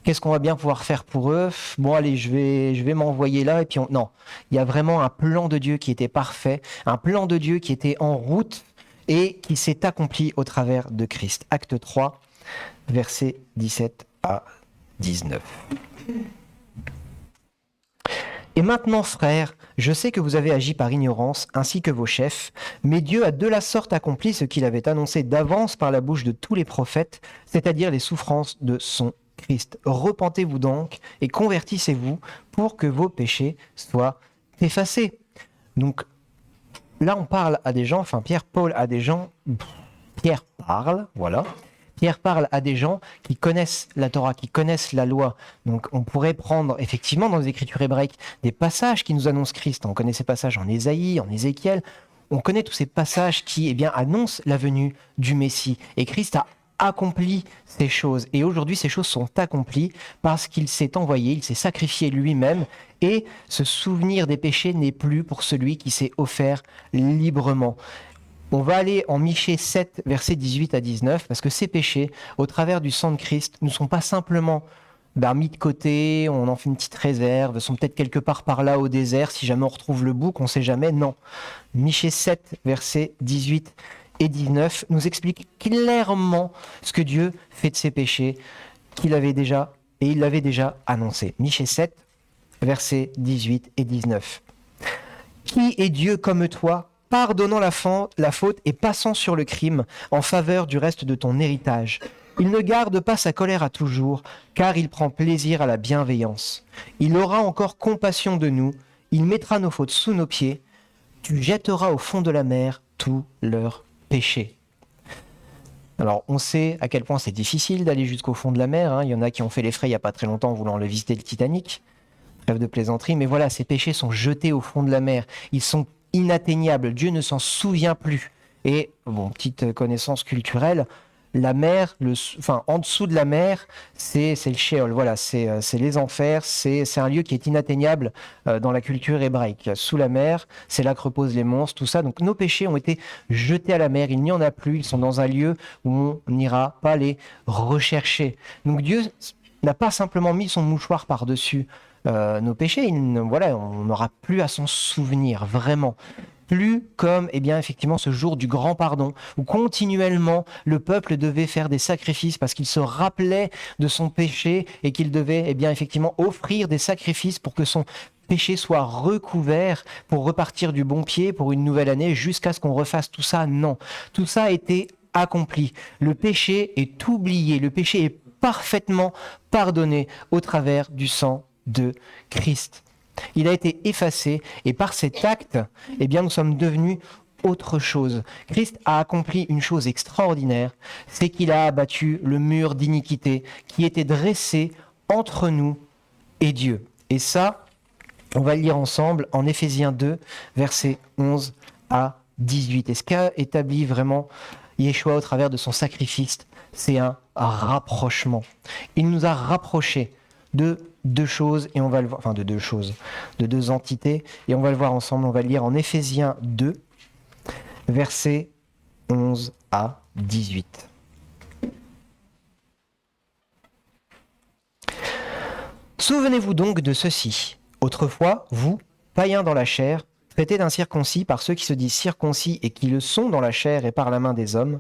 Qu'est-ce qu'on va bien pouvoir faire pour eux ? Bon, allez, je vais m'envoyer là. » Et puis, non, il y a vraiment un plan de Dieu qui était parfait, un plan de Dieu qui était en route et qui s'est accompli au travers de Christ. Acte 3, versets 17 à 19. « Et maintenant, frères, je sais que vous avez agi par ignorance, ainsi que vos chefs, mais Dieu a de la sorte accompli ce qu'il avait annoncé d'avance par la bouche de tous les prophètes, c'est-à-dire les souffrances de son Christ. Repentez-vous donc et convertissez-vous pour que vos péchés soient effacés. » Donc là, on parle à des gens, Pierre parle à des gens qui connaissent la Torah, qui connaissent la loi. Donc on pourrait prendre effectivement dans les Écritures hébraïques des passages qui nous annoncent Christ. On connaît ces passages en Ésaïe, en Ézéchiel. On connaît tous ces passages qui annoncent la venue du Messie. Et Christ a accompli ces choses. Et aujourd'hui, ces choses sont accomplies parce qu'il s'est envoyé, il s'est sacrifié lui-même. Et ce souvenir des péchés n'est plus pour celui qui s'est offert librement. On va aller en Michée 7, versets 18 à 19, parce que ces péchés, au travers du sang de Christ, ne sont pas simplement mis de côté, on en fait une petite réserve, sont peut-être quelque part par là au désert, si jamais on retrouve le bouc, on ne sait jamais, non. Michée 7, versets 18 et 19 nous explique clairement ce que Dieu fait de ses péchés, il l'avait déjà annoncé. Michée 7, versets 18 et 19. « Qui est Dieu comme toi, pardonnant la faute et passant sur le crime en faveur du reste de ton héritage ? Il ne garde pas sa colère à toujours, car il prend plaisir à la bienveillance. Il aura encore compassion de nous, il mettra nos fautes sous nos pieds, tu jetteras au fond de la mer tous leurs péchés. » Alors, on sait à quel point c'est difficile d'aller jusqu'au fond de la mer. Il y en a qui ont fait les frais il n'y a pas très longtemps en voulant le visiter le Titanic. Trêve de plaisanterie. Mais voilà, ces péchés sont jetés au fond de la mer. Ils sont inatteignables. Dieu ne s'en souvient plus. Et, petite connaissance culturelle, la mer, en dessous de la mer, c'est le Sheol, voilà, c'est les enfers, c'est un lieu qui est inatteignable dans la culture hébraïque. Sous la mer, c'est là que reposent les monstres, tout ça. Donc nos péchés ont été jetés à la mer, il n'y en a plus, ils sont dans un lieu où on n'ira pas les rechercher. Donc Dieu n'a pas simplement mis son mouchoir par-dessus nos péchés, on n'aura plus à s'en souvenir, vraiment. Plus comme, effectivement, ce jour du grand pardon, où continuellement le peuple devait faire des sacrifices parce qu'il se rappelait de son péché et qu'il devait, effectivement, offrir des sacrifices pour que son péché soit recouvert pour repartir du bon pied pour une nouvelle année jusqu'à ce qu'on refasse tout ça. Non, tout ça a été accompli. Le péché est oublié, le péché est parfaitement pardonné au travers du sang de Christ. Il a été effacé et par cet acte, eh bien, nous sommes devenus autre chose. Christ a accompli une chose extraordinaire, c'est qu'il a abattu le mur d'iniquité qui était dressé entre nous et Dieu. Et ça, on va le lire ensemble en Éphésiens 2, versets 11 à 18. Et ce qu'a établi vraiment Yeshua au travers de son sacrifice, c'est un rapprochement. Il nous a rapprochés de deux choses, et on va le voir, enfin de deux choses, de deux entités, et on va le voir ensemble. On va le lire en Éphésiens 2, versets 11 à 18. Souvenez-vous donc de ceci. Autrefois, vous, païens dans la chair, traités d'incirconcis par ceux qui se disent circoncis et qui le sont dans la chair et par la main des hommes,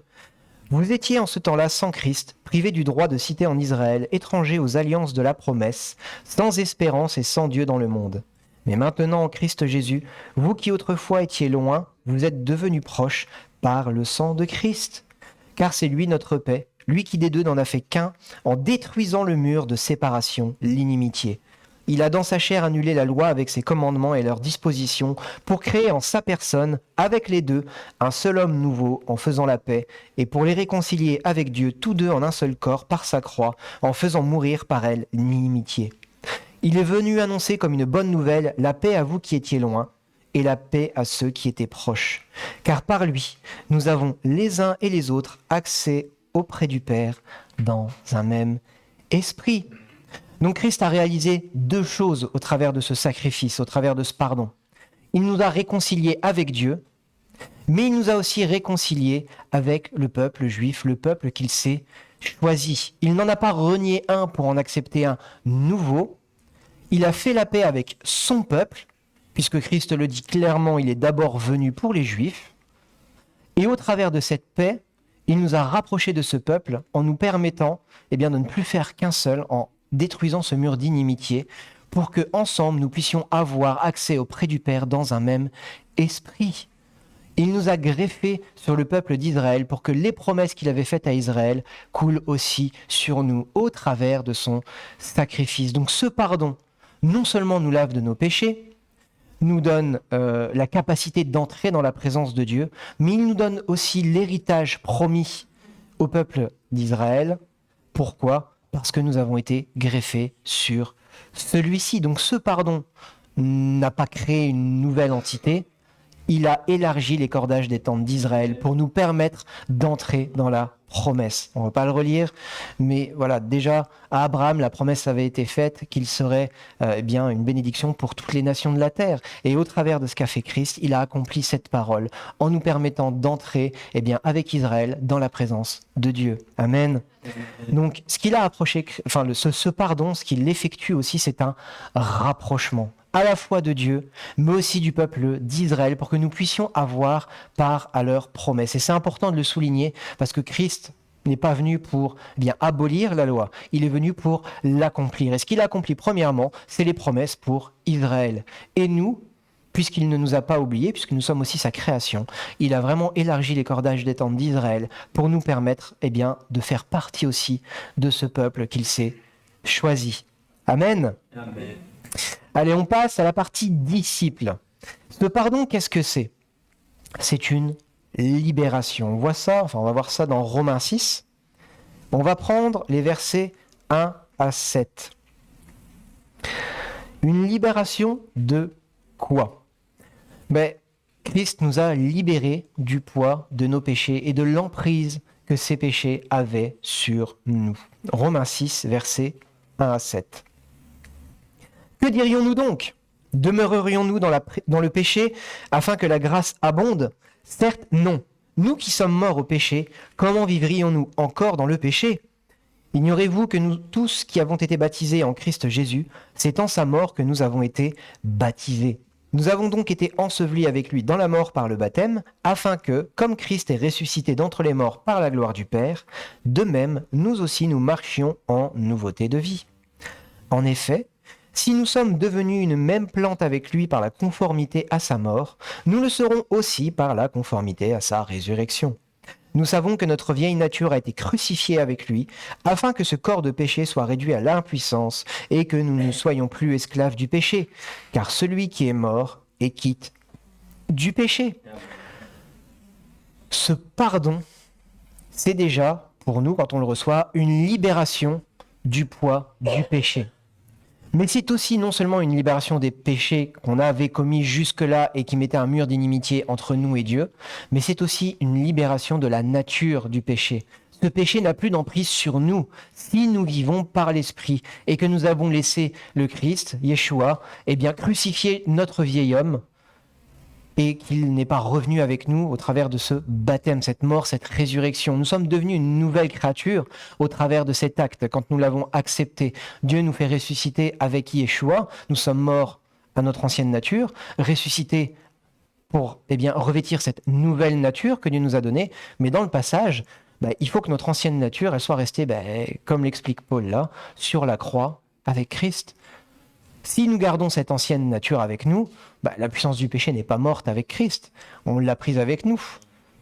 vous étiez en ce temps-là sans Christ, privés du droit de cité en Israël, étrangers aux alliances de la promesse, sans espérance et sans Dieu dans le monde. Mais maintenant en Christ Jésus, vous qui autrefois étiez loin, vous êtes devenus proches par le sang de Christ. Car c'est lui notre paix, lui qui des deux n'en a fait qu'un, en détruisant le mur de séparation, l'inimitié. Il a dans sa chair annulé la loi avec ses commandements et leurs dispositions pour créer en sa personne, avec les deux, un seul homme nouveau en faisant la paix et pour les réconcilier avec Dieu, tous deux en un seul corps par sa croix, en faisant mourir par elle l'inimitié. Il est venu annoncer comme une bonne nouvelle la paix à vous qui étiez loin et la paix à ceux qui étaient proches. Car par lui, nous avons les uns et les autres accès auprès du Père dans un même esprit. Donc Christ a réalisé deux choses au travers de ce sacrifice, au travers de ce pardon. Il nous a réconciliés avec Dieu, mais il nous a aussi réconciliés avec le peuple juif, le peuple qu'il s'est choisi. Il n'en a pas renié un pour en accepter un nouveau. Il a fait la paix avec son peuple, puisque Christ le dit clairement, il est d'abord venu pour les Juifs. Et au travers de cette paix, il nous a rapprochés de ce peuple en nous permettant de ne plus faire qu'un seul, en détruisant ce mur d'inimitié, pour que ensemble nous puissions avoir accès auprès du Père dans un même esprit. Il nous a greffés sur le peuple d'Israël pour que les promesses qu'il avait faites à Israël coulent aussi sur nous au travers de son sacrifice. Donc ce pardon, non seulement nous lave de nos péchés, nous donne la capacité d'entrer dans la présence de Dieu, mais il nous donne aussi l'héritage promis au peuple d'Israël. Pourquoi ? Parce que nous avons été greffés sur celui-ci. Donc ce pardon n'a pas créé une nouvelle entité, il a élargi les cordages des tentes d'Israël pour nous permettre d'entrer dans la promesse. On ne va pas le relire, mais voilà, déjà à Abraham, la promesse avait été faite qu'il serait une bénédiction pour toutes les nations de la terre. Et au travers de ce qu'a fait Christ, il a accompli cette parole en nous permettant d'entrer avec Israël dans la présence de Dieu. Amen. Donc, ce qu'il a approché, ce pardon, ce qu'il effectue aussi, c'est un rapprochement à la fois de Dieu, mais aussi du peuple d'Israël, pour que nous puissions avoir part à leurs promesses. Et c'est important de le souligner, parce que Christ n'est pas venu pour abolir la loi, il est venu pour l'accomplir. Et ce qu'il a accompli, premièrement, c'est les promesses pour Israël. Et nous, puisqu'il ne nous a pas oubliés, puisque nous sommes aussi sa création, il a vraiment élargi les cordages des tentes d'Israël pour nous permettre de faire partie aussi de ce peuple qu'il s'est choisi. Amen. Amen. Allez, on passe à la partie disciple. Ce pardon, qu'est-ce que c'est ? C'est une libération. On va voir ça dans Romains 6. On va prendre les versets 1 à 7. Une libération de quoi ? Christ nous a libérés du poids de nos péchés et de l'emprise que ces péchés avaient sur nous. Romains 6, versets 1 à 7. Que dirions-nous donc ? Demeurerions-nous dans le péché afin que la grâce abonde ? Certes, non. Nous qui sommes morts au péché, comment vivrions-nous encore dans le péché ? Ignorez-vous que nous tous qui avons été baptisés en Christ Jésus, c'est en sa mort que nous avons été baptisés. Nous avons donc été ensevelis avec lui dans la mort par le baptême, afin que, comme Christ est ressuscité d'entre les morts par la gloire du Père, de même, nous aussi nous marchions en nouveauté de vie. En effet, Si nous sommes devenus une même plante avec lui par la conformité à sa mort, nous le serons aussi par la conformité à sa résurrection. Nous savons que notre vieille nature a été crucifiée avec lui, afin que ce corps de péché soit réduit à l'impuissance et que nous ne soyons plus esclaves du péché, car celui qui est mort est quitte du péché. Ce pardon, c'est déjà, pour nous, quand on le reçoit, une libération du poids du péché. Mais c'est aussi non seulement une libération des péchés qu'on avait commis jusque-là et qui mettaient un mur d'inimitié entre nous et Dieu, mais c'est aussi une libération de la nature du péché. Ce péché n'a plus d'emprise sur nous si nous vivons par l'Esprit et que nous avons laissé le Christ, Yeshua, crucifier notre vieil homme et qu'il n'est pas revenu avec nous au travers de ce baptême, cette mort, cette résurrection. Nous sommes devenus une nouvelle créature au travers de cet acte, quand nous l'avons accepté. Dieu nous fait ressusciter avec Yeshua, nous sommes morts à notre ancienne nature, ressuscités pour revêtir cette nouvelle nature que Dieu nous a donnée, mais dans le passage, il faut que notre ancienne nature, elle soit restée, comme l'explique Paul là, sur la croix avec Christ. Si nous gardons cette ancienne nature avec nous, la puissance du péché n'est pas morte avec Christ. On l'a prise avec nous.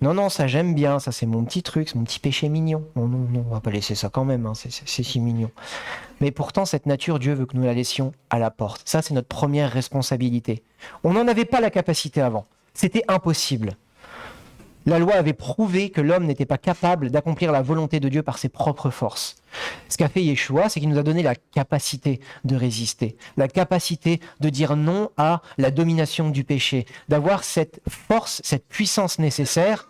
Non, ça j'aime bien, ça c'est mon petit truc, c'est mon petit péché mignon. Non, on va pas laisser ça quand même, c'est si mignon. Mais pourtant, cette nature, Dieu veut que nous la laissions à la porte. Ça, c'est notre première responsabilité. On n'en avait pas la capacité avant. C'était impossible. La loi avait prouvé que l'homme n'était pas capable d'accomplir la volonté de Dieu par ses propres forces. Ce qu'a fait Yeshua, c'est qu'il nous a donné la capacité de résister, la capacité de dire non à la domination du péché, d'avoir cette force, cette puissance nécessaire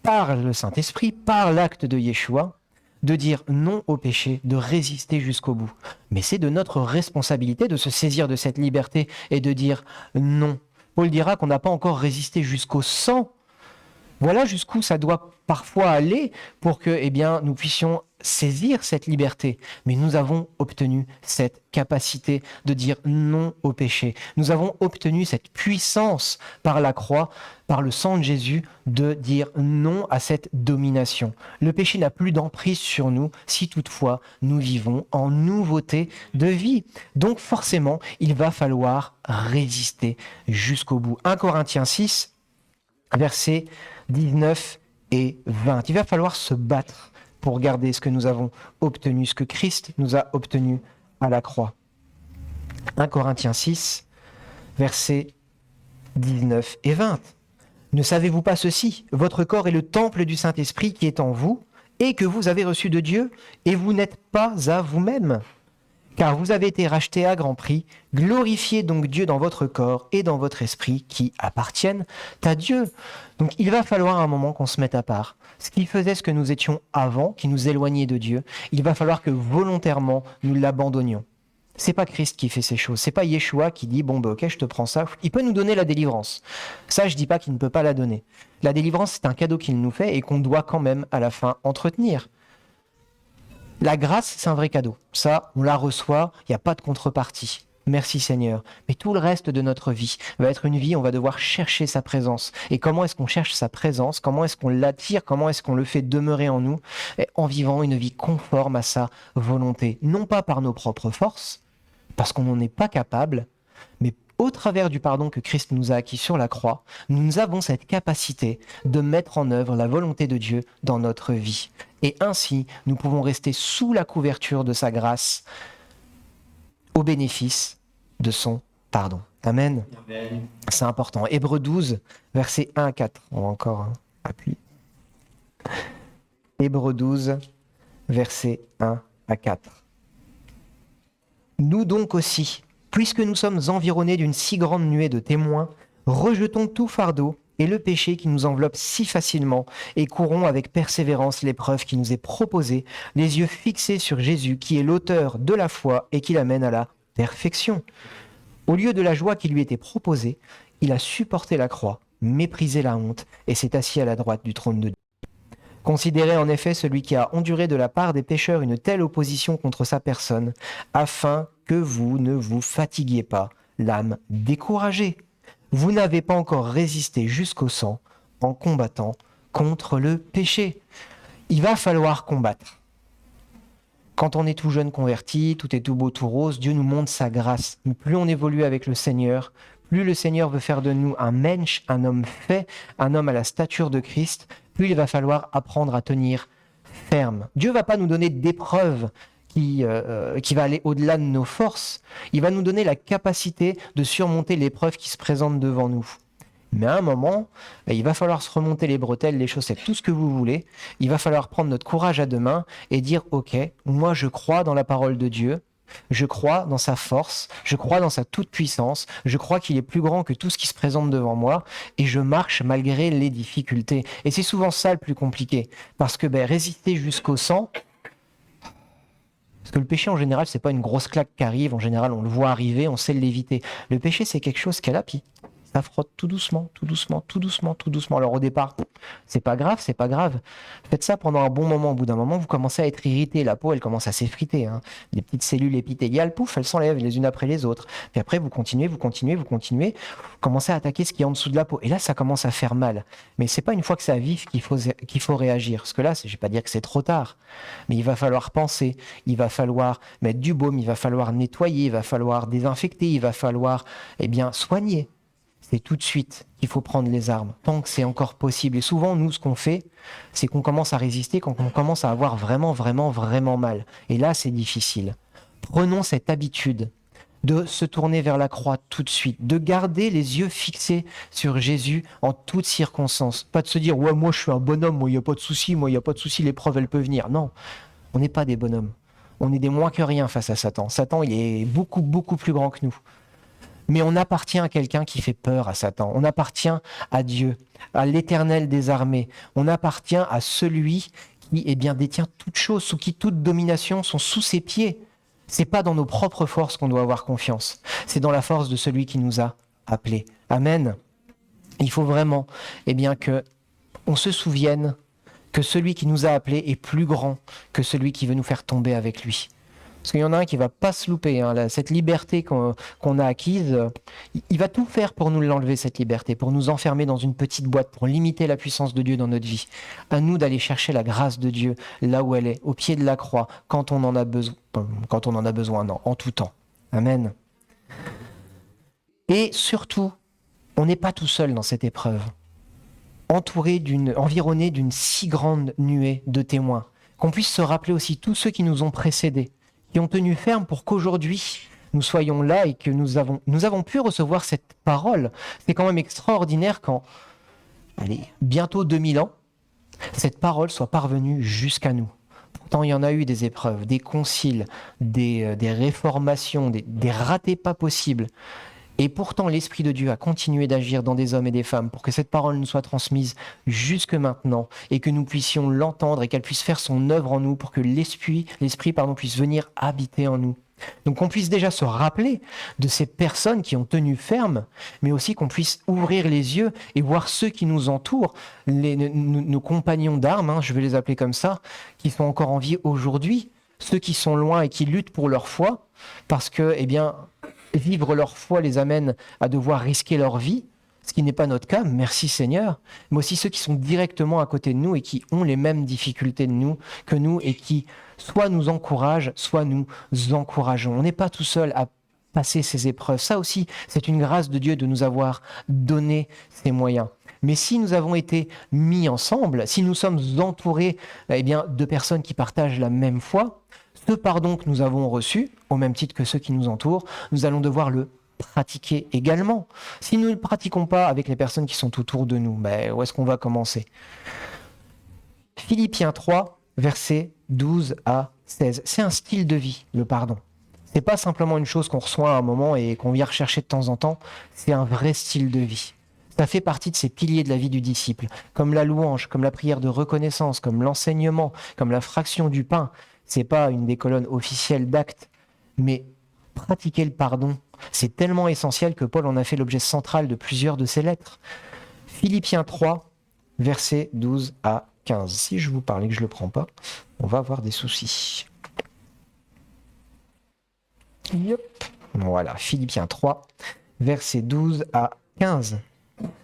par le Saint-Esprit, par l'acte de Yeshua, de dire non au péché, de résister jusqu'au bout. Mais c'est de notre responsabilité de se saisir de cette liberté et de dire non. Paul dira qu'on n'a pas encore résisté jusqu'au sang. Voilà jusqu'où ça doit parfois aller pour que nous puissions saisir cette liberté. Mais nous avons obtenu cette capacité de dire non au péché. Nous avons obtenu cette puissance par la croix, par le sang de Jésus, de dire non à cette domination. Le péché n'a plus d'emprise sur nous si toutefois nous vivons en nouveauté de vie. Donc forcément, il va falloir résister jusqu'au bout. 1 Corinthiens 6, versets 19 et 20. Il va falloir se battre pour garder ce que nous avons obtenu, ce que Christ nous a obtenu à la croix. 1 Corinthiens 6, versets 19 et 20. Ne savez-vous pas ceci ? Votre corps est le temple du Saint-Esprit qui est en vous et que vous avez reçu de Dieu, et vous n'êtes pas à vous-même. Car vous avez été rachetés à grand prix. Glorifiez donc Dieu dans votre corps et dans votre esprit qui appartiennent à Dieu. Donc il va falloir un moment qu'on se mette à part. Ce qui faisait ce que nous étions avant, qui nous éloignait de Dieu, il va falloir que volontairement nous l'abandonnions. C'est pas Christ qui fait ces choses. C'est pas Yeshua qui dit ok, je te prends ça. Il peut nous donner la délivrance. Ça, je dis pas qu'il ne peut pas la donner. La délivrance, c'est un cadeau qu'il nous fait et qu'on doit quand même à la fin entretenir. La grâce, c'est un vrai cadeau. Ça, on la reçoit, il n'y a pas de contrepartie. Merci Seigneur. Mais tout le reste de notre vie va être une vie où on va devoir chercher sa présence. Et comment est-ce qu'on cherche sa présence ? Comment est-ce qu'on l'attire ? Comment est-ce qu'on le fait demeurer en nous ? En vivant une vie conforme à sa volonté. Non pas par nos propres forces, parce qu'on n'en est pas capable, mais au travers du pardon que Christ nous a acquis sur la croix, nous avons cette capacité de mettre en œuvre la volonté de Dieu dans notre vie. Et ainsi, nous pouvons rester sous la couverture de sa grâce, au bénéfice de son pardon. Amen. Amen. C'est important. Hébreux 12, versets 1 à 4. On va encore appuyer. Hébreux 12, versets 1 à 4. Nous donc aussi, puisque nous sommes environnés d'une si grande nuée de témoins, rejetons tout fardeau et le péché qui nous enveloppe si facilement et courons avec persévérance l'épreuve qui nous est proposée, les yeux fixés sur Jésus qui est l'auteur de la foi et qui l'amène à la perfection. Au lieu de la joie qui lui était proposée, il a supporté la croix, méprisé la honte et s'est assis à la droite du trône de Dieu. Considérez en effet celui qui a enduré de la part des pécheurs une telle opposition contre sa personne, afin que vous ne vous fatiguiez pas, l'âme découragée. Vous n'avez pas encore résisté jusqu'au sang en combattant contre le péché. Il va falloir combattre. Quand on est tout jeune converti, tout est tout beau, tout rose, Dieu nous montre sa grâce. Mais plus on évolue avec le Seigneur, plus le Seigneur veut faire de nous un mensch, un homme fait, un homme à la stature de Christ, plus il va falloir apprendre à tenir ferme. Dieu ne va pas nous donner d'épreuves qui va aller au-delà de nos forces. Il va nous donner la capacité de surmonter l'épreuve qui se présente devant nous. Mais à un moment, il va falloir se remonter les bretelles, les chaussettes, tout ce que vous voulez. Il va falloir prendre notre courage à deux mains et dire « Ok, moi je crois dans la parole de Dieu, je crois dans sa force, je crois dans sa toute-puissance, je crois qu'il est plus grand que tout ce qui se présente devant moi et je marche malgré les difficultés. » Et c'est souvent ça le plus compliqué, parce que résister jusqu'au sang, parce que le péché en général, c'est pas une grosse claque qui arrive, en général on le voit arriver, on sait l'éviter. Le péché c'est quelque chose qui est là, puis ça frotte tout doucement, tout doucement, tout doucement, tout doucement. Alors au départ, c'est pas grave, c'est pas grave. Faites ça pendant un bon moment. Au bout d'un moment, vous commencez à être irrité. La peau, elle commence à s'effriter. Les petites cellules épithéliales, pouf, elles s'enlèvent les unes après les autres. Puis après, vous continuez. Vous commencez à attaquer ce qui est en dessous de la peau. Et là, ça commence à faire mal. Mais c'est pas une fois que ça vif qu'il faut réagir. Parce que là, je vais pas dire que c'est trop tard. Mais il va falloir penser. Il va falloir mettre du baume. Il va falloir nettoyer. Il va falloir désinfecter. Il va falloir, soigner. C'est tout de suite qu'il faut prendre les armes, tant que c'est encore possible. Et souvent, nous, ce qu'on fait, c'est qu'on commence à résister quand on commence à avoir vraiment, vraiment, vraiment mal. Et là, c'est difficile. Prenons cette habitude de se tourner vers la croix tout de suite, de garder les yeux fixés sur Jésus en toutes circonstances. Pas de se dire « Ouais, moi, je suis un bonhomme, moi, il n'y a pas de souci, l'épreuve, elle peut venir. » Non, on n'est pas des bonhommes. On est des moins que rien face à Satan. Satan, il est beaucoup, beaucoup plus grand que nous. Mais on appartient à quelqu'un qui fait peur à Satan. On appartient à Dieu, à l'Éternel des armées. On appartient à celui qui détient toutes choses, sous qui toute domination sont sous ses pieds. C'est pas dans nos propres forces qu'on doit avoir confiance. C'est dans la force de celui qui nous a appelés. Amen. Il faut vraiment que on se souvienne que celui qui nous a appelés est plus grand que celui qui veut nous faire tomber avec lui. Parce qu'il y en a un qui ne va pas se louper. Cette liberté qu'on a acquise, il va tout faire pour nous l'enlever, cette liberté, pour nous enfermer dans une petite boîte, pour limiter la puissance de Dieu dans notre vie. À nous d'aller chercher la grâce de Dieu là où elle est, au pied de la croix, quand on en a besoin, non, en tout temps. Amen. Et surtout, on n'est pas tout seul dans cette épreuve. Environné d'une si grande nuée de témoins, qu'on puisse se rappeler aussi tous ceux qui nous ont précédés, qui ont tenu ferme pour qu'aujourd'hui, nous soyons là et que nous avons pu recevoir cette parole. C'est quand même extraordinaire quand, bientôt 2000 ans, cette parole soit parvenue jusqu'à nous. Pourtant, il y en a eu des épreuves, des conciles, des réformations, des ratés pas possibles. Et pourtant, l'Esprit de Dieu a continué d'agir dans des hommes et des femmes pour que cette parole nous soit transmise jusque maintenant et que nous puissions l'entendre et qu'elle puisse faire son œuvre en nous pour que l'Esprit puisse venir habiter en nous. Donc qu'on puisse déjà se rappeler de ces personnes qui ont tenu ferme, mais aussi qu'on puisse ouvrir les yeux et voir ceux qui nous entourent, nos compagnons d'armes, je vais les appeler comme ça, qui sont encore en vie aujourd'hui, ceux qui sont loin et qui luttent pour leur foi, parce que, vivre leur foi les amène à devoir risquer leur vie, ce qui n'est pas notre cas, merci Seigneur, mais aussi ceux qui sont directement à côté de nous et qui ont les mêmes difficultés que nous et qui soit nous encouragent, soit nous encourageons. On n'est pas tout seul à passer ces épreuves. Ça aussi, c'est une grâce de Dieu de nous avoir donné ces moyens. Mais si nous avons été mis ensemble, si nous sommes entourés de personnes qui partagent la même foi, ce pardon que nous avons reçu, au même titre que ceux qui nous entourent, nous allons devoir le pratiquer également. Si nous ne le pratiquons pas avec les personnes qui sont autour de nous, où est-ce qu'on va commencer ? Philippiens 3, versets 12 à 16. C'est un style de vie, le pardon. C'est pas simplement une chose qu'on reçoit à un moment et qu'on vient rechercher de temps en temps, c'est un vrai style de vie. Ça fait partie de ces piliers de la vie du disciple, comme la louange, comme la prière de reconnaissance, comme l'enseignement, comme la fraction du pain. C'est pas une des colonnes officielles d'actes, mais pratiquer le pardon, c'est tellement essentiel que Paul en a fait l'objet central de plusieurs de ses lettres. Philippiens 3, versets 12 à 15. Si je vous parle et que je ne le prends pas, on va avoir des soucis. Yep. Voilà, Philippiens 3, versets 12 à 15.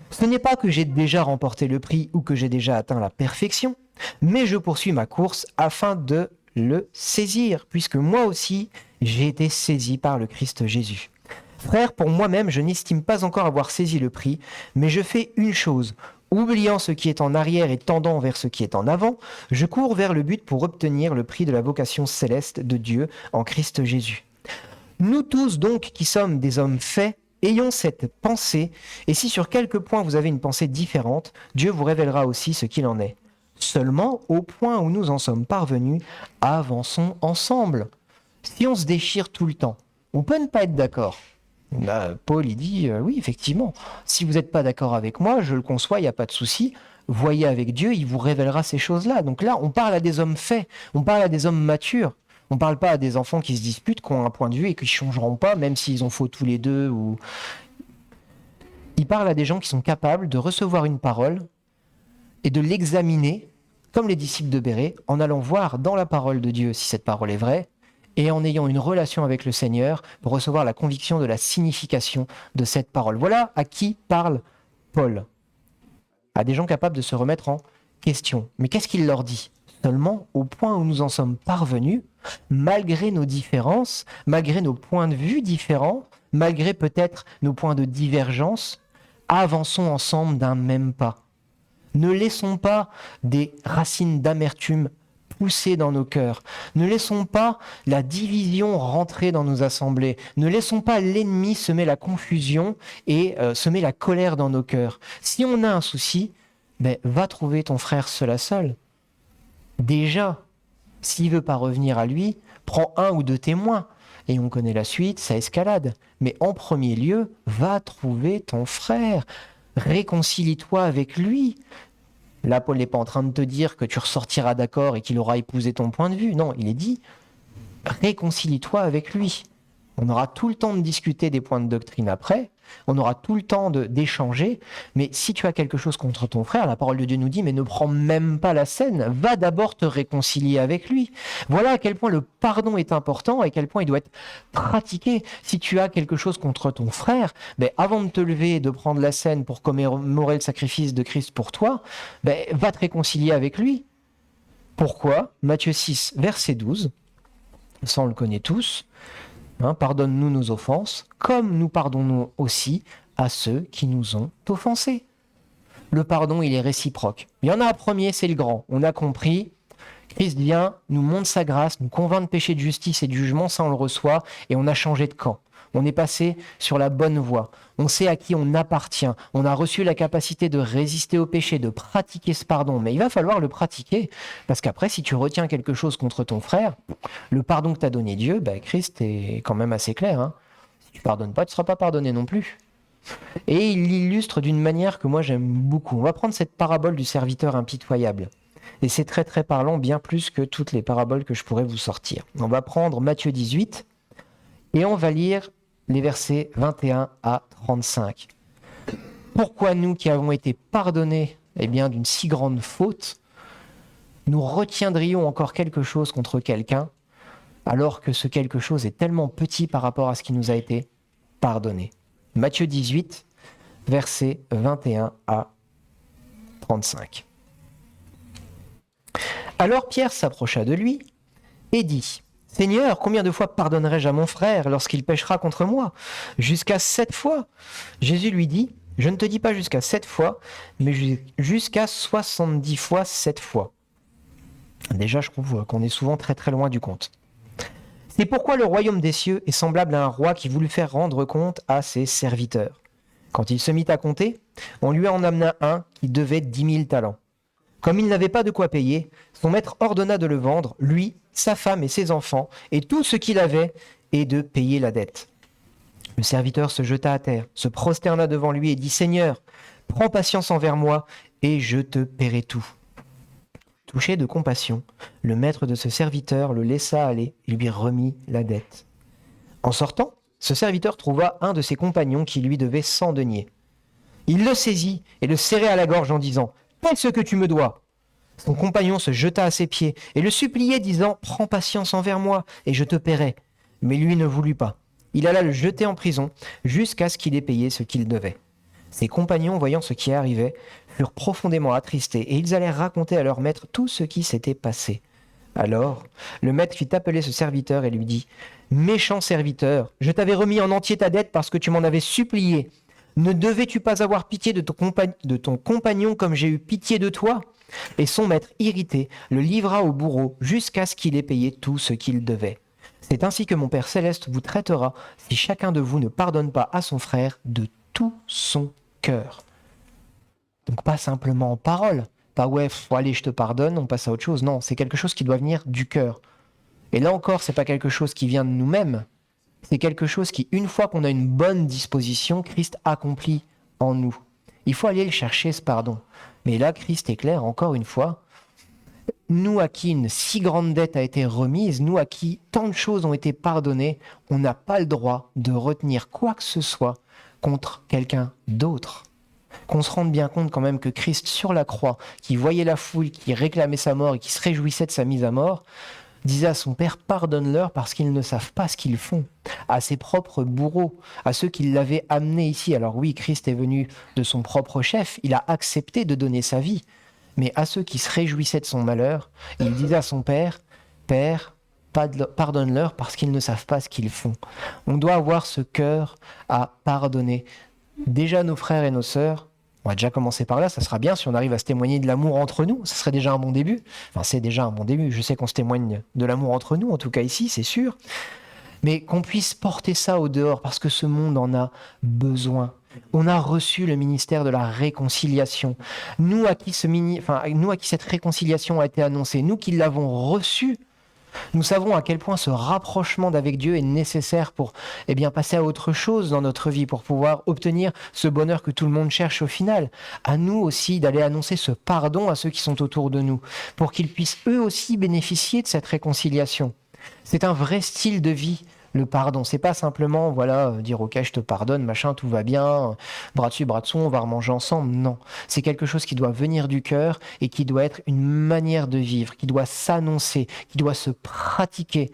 Ce n'est pas que j'ai déjà remporté le prix ou que j'ai déjà atteint la perfection, mais je poursuis ma course afin de le saisir, puisque moi aussi, j'ai été saisi par le Christ Jésus. Frères, pour moi-même, je n'estime pas encore avoir saisi le prix, mais je fais une chose. Oubliant ce qui est en arrière et tendant vers ce qui est en avant, je cours vers le but pour obtenir le prix de la vocation céleste de Dieu en Christ Jésus. Nous tous donc qui sommes des hommes faits, ayons cette pensée, et si sur quelques points vous avez une pensée différente, Dieu vous révélera aussi ce qu'il en est. Seulement, au point où nous en sommes parvenus, avançons ensemble. Si on se déchire tout le temps, on peut ne pas être d'accord. Paul, il dit, oui, effectivement, si vous n'êtes pas d'accord avec moi, je le conçois, il n'y a pas de souci, voyez avec Dieu, il vous révélera ces choses-là. Donc là, on parle à des hommes faits, on parle à des hommes matures, on ne parle pas à des enfants qui se disputent, qui ont un point de vue et qui ne changeront pas, même s'ils ont faux tous les deux. Il parle à des gens qui sont capables de recevoir une parole et de l'examiner, comme les disciples de Bérée, en allant voir dans la parole de Dieu si cette parole est vraie, et en ayant une relation avec le Seigneur pour recevoir la conviction de la signification de cette parole. Voilà à qui parle Paul. À des gens capables de se remettre en question. Mais qu'est-ce qu'il leur dit ? Seulement, au point où nous en sommes parvenus, malgré nos différences, malgré nos points de vue différents, malgré peut-être nos points de divergence, avançons ensemble d'un même pas. Ne laissons pas des racines d'amertume pousser dans nos cœurs. Ne laissons pas la division rentrer dans nos assemblées. Ne laissons pas l'ennemi semer la confusion et semer la colère dans nos cœurs. Si on a un souci, va trouver ton frère seul à seul. Déjà, s'il ne veut pas revenir à lui, prends 1 ou 2 témoins. Et on connaît la suite, ça escalade. Mais en premier lieu, va trouver ton frère. Réconcilie-toi avec lui. Là, Paul n'est pas en train de te dire que tu ressortiras d'accord et qu'il aura épousé ton point de vue. Non, il est dit, réconcilie-toi avec lui. On aura tout le temps de discuter des points de doctrine après, on aura tout le temps d'échanger, mais si tu as quelque chose contre ton frère, la parole de Dieu nous dit, mais ne prends même pas la scène, va d'abord te réconcilier avec lui. Voilà à quel point le pardon est important, et à quel point il doit être pratiqué. Si tu as quelque chose contre ton frère, avant de te lever et de prendre la scène pour commémorer le sacrifice de Christ pour toi, va te réconcilier avec lui. Pourquoi ? Matthieu 6, verset 12, ça on le connaît tous, pardonne-nous nos offenses, comme nous pardonnons aussi à ceux qui nous ont offensés. Le pardon, il est réciproque. Il y en a un premier, c'est le grand. On a compris, Christ vient, nous montre sa grâce, nous convainc de péché, de justice et de jugement, ça on le reçoit, et on a changé de camp. On est passé sur la bonne voie. On sait à qui on appartient. On a reçu la capacité de résister au péché, de pratiquer ce pardon. Mais il va falloir le pratiquer. Parce qu'après, si tu retiens quelque chose contre ton frère, le pardon que t'a donné Dieu, Christ est quand même assez clair. Si tu ne pardonnes pas, tu ne seras pas pardonné non plus. Et il l'illustre d'une manière que moi j'aime beaucoup. On va prendre cette parabole du serviteur impitoyable. Et c'est très très parlant, bien plus que toutes les paraboles que je pourrais vous sortir. On va prendre Matthieu 18 et on va lire les versets 21 à 35. Pourquoi nous qui avons été pardonnés d'une si grande faute, nous retiendrions encore quelque chose contre quelqu'un, alors que ce quelque chose est tellement petit par rapport à ce qui nous a été pardonné. Matthieu 18, versets 21 à 35. Alors Pierre s'approcha de lui et dit : Seigneur, combien de fois pardonnerai-je à mon frère lorsqu'il péchera contre moi ? Jusqu'à 7 fois. Jésus lui dit : Je ne te dis pas jusqu'à 7 fois, mais jusqu'à 70 fois 7 fois. Déjà, je trouve qu'on est souvent très très loin du compte. C'est pourquoi le royaume des cieux est semblable à un roi qui voulut faire rendre compte à ses serviteurs. Quand il se mit à compter, on lui en amena un qui devait 10 000 talents. Comme il n'avait pas de quoi payer, son maître ordonna de le vendre, lui, sa femme et ses enfants, et tout ce qu'il avait, et de payer la dette. Le serviteur se jeta à terre, se prosterna devant lui et dit : Seigneur, prends patience envers moi, et je te paierai tout. Touché de compassion, le maître de ce serviteur le laissa aller et lui remit la dette. En sortant, ce serviteur trouva un de ses compagnons qui lui devait 100 deniers. Il le saisit et le serrait à la gorge en disant : Paie ce que tu me dois. Son compagnon se jeta à ses pieds et le suppliait, disant : Prends patience envers moi, et je te paierai. Mais lui ne voulut pas. Il alla le jeter en prison jusqu'à ce qu'il ait payé ce qu'il devait. Ses compagnons, voyant ce qui arrivait, furent profondément attristés et ils allèrent raconter à leur maître tout ce qui s'était passé. Alors, le maître fit appeler ce serviteur et lui dit « Méchant serviteur, je t'avais remis en entier ta dette parce que tu m'en avais supplié. Ne devais-tu pas avoir pitié de ton compagnon comme j'ai eu pitié de toi ?» Et son maître, irrité, le livra au bourreau jusqu'à ce qu'il ait payé tout ce qu'il devait. C'est ainsi que mon Père Céleste vous traitera si chacun de vous ne pardonne pas à son frère de tout son cœur. Donc pas simplement en parole, pas ouais, allez, je te pardonne, on passe à autre chose. Non, c'est quelque chose qui doit venir du cœur. Et là encore, c'est pas quelque chose qui vient de nous-mêmes, c'est quelque chose qui, une fois qu'on a une bonne disposition, Christ accomplit en nous. Il faut aller le chercher, ce pardon. Mais là, Christ est clair, encore une fois, nous à qui une si grande dette a été remise, nous à qui tant de choses ont été pardonnées, on n'a pas le droit de retenir quoi que ce soit contre quelqu'un d'autre. Qu'on se rende bien compte quand même que Christ sur la croix, qui voyait la foule, qui réclamait sa mort et qui se réjouissait de sa mise à mort, disait à son Père, pardonne-leur parce qu'ils ne savent pas ce qu'ils font. À ses propres bourreaux, à ceux qui l'avaient amené ici. Alors oui, Christ est venu de son propre chef, il a accepté de donner sa vie. Mais à ceux qui se réjouissaient de son malheur, il disait à son Père, Père, pardonne-leur parce qu'ils ne savent pas ce qu'ils font. On doit avoir ce cœur à pardonner. Déjà nos frères et nos sœurs, on va déjà commencer par là, ça sera bien si on arrive à se témoigner de l'amour entre nous, ça serait déjà un bon début. Enfin, c'est déjà un bon début, je sais qu'on se témoigne de l'amour entre nous, en tout cas ici, c'est sûr. Mais qu'on puisse porter ça au dehors, parce que ce monde en a besoin. On a reçu le ministère de la réconciliation. Nous à qui cette réconciliation a été annoncée, nous qui l'avons reçue, nous savons à quel point ce rapprochement d'avec Dieu est nécessaire pour passer à autre chose dans notre vie, pour pouvoir obtenir ce bonheur que tout le monde cherche au final. À nous aussi d'aller annoncer ce pardon à ceux qui sont autour de nous, pour qu'ils puissent eux aussi bénéficier de cette réconciliation. C'est un vrai style de vie, le pardon. C'est pas simplement, dire ok, je te pardonne, machin, tout va bien, bras dessus, bras dessous, on va remanger ensemble. Non. C'est quelque chose qui doit venir du cœur et qui doit être une manière de vivre, qui doit s'annoncer, qui doit se pratiquer.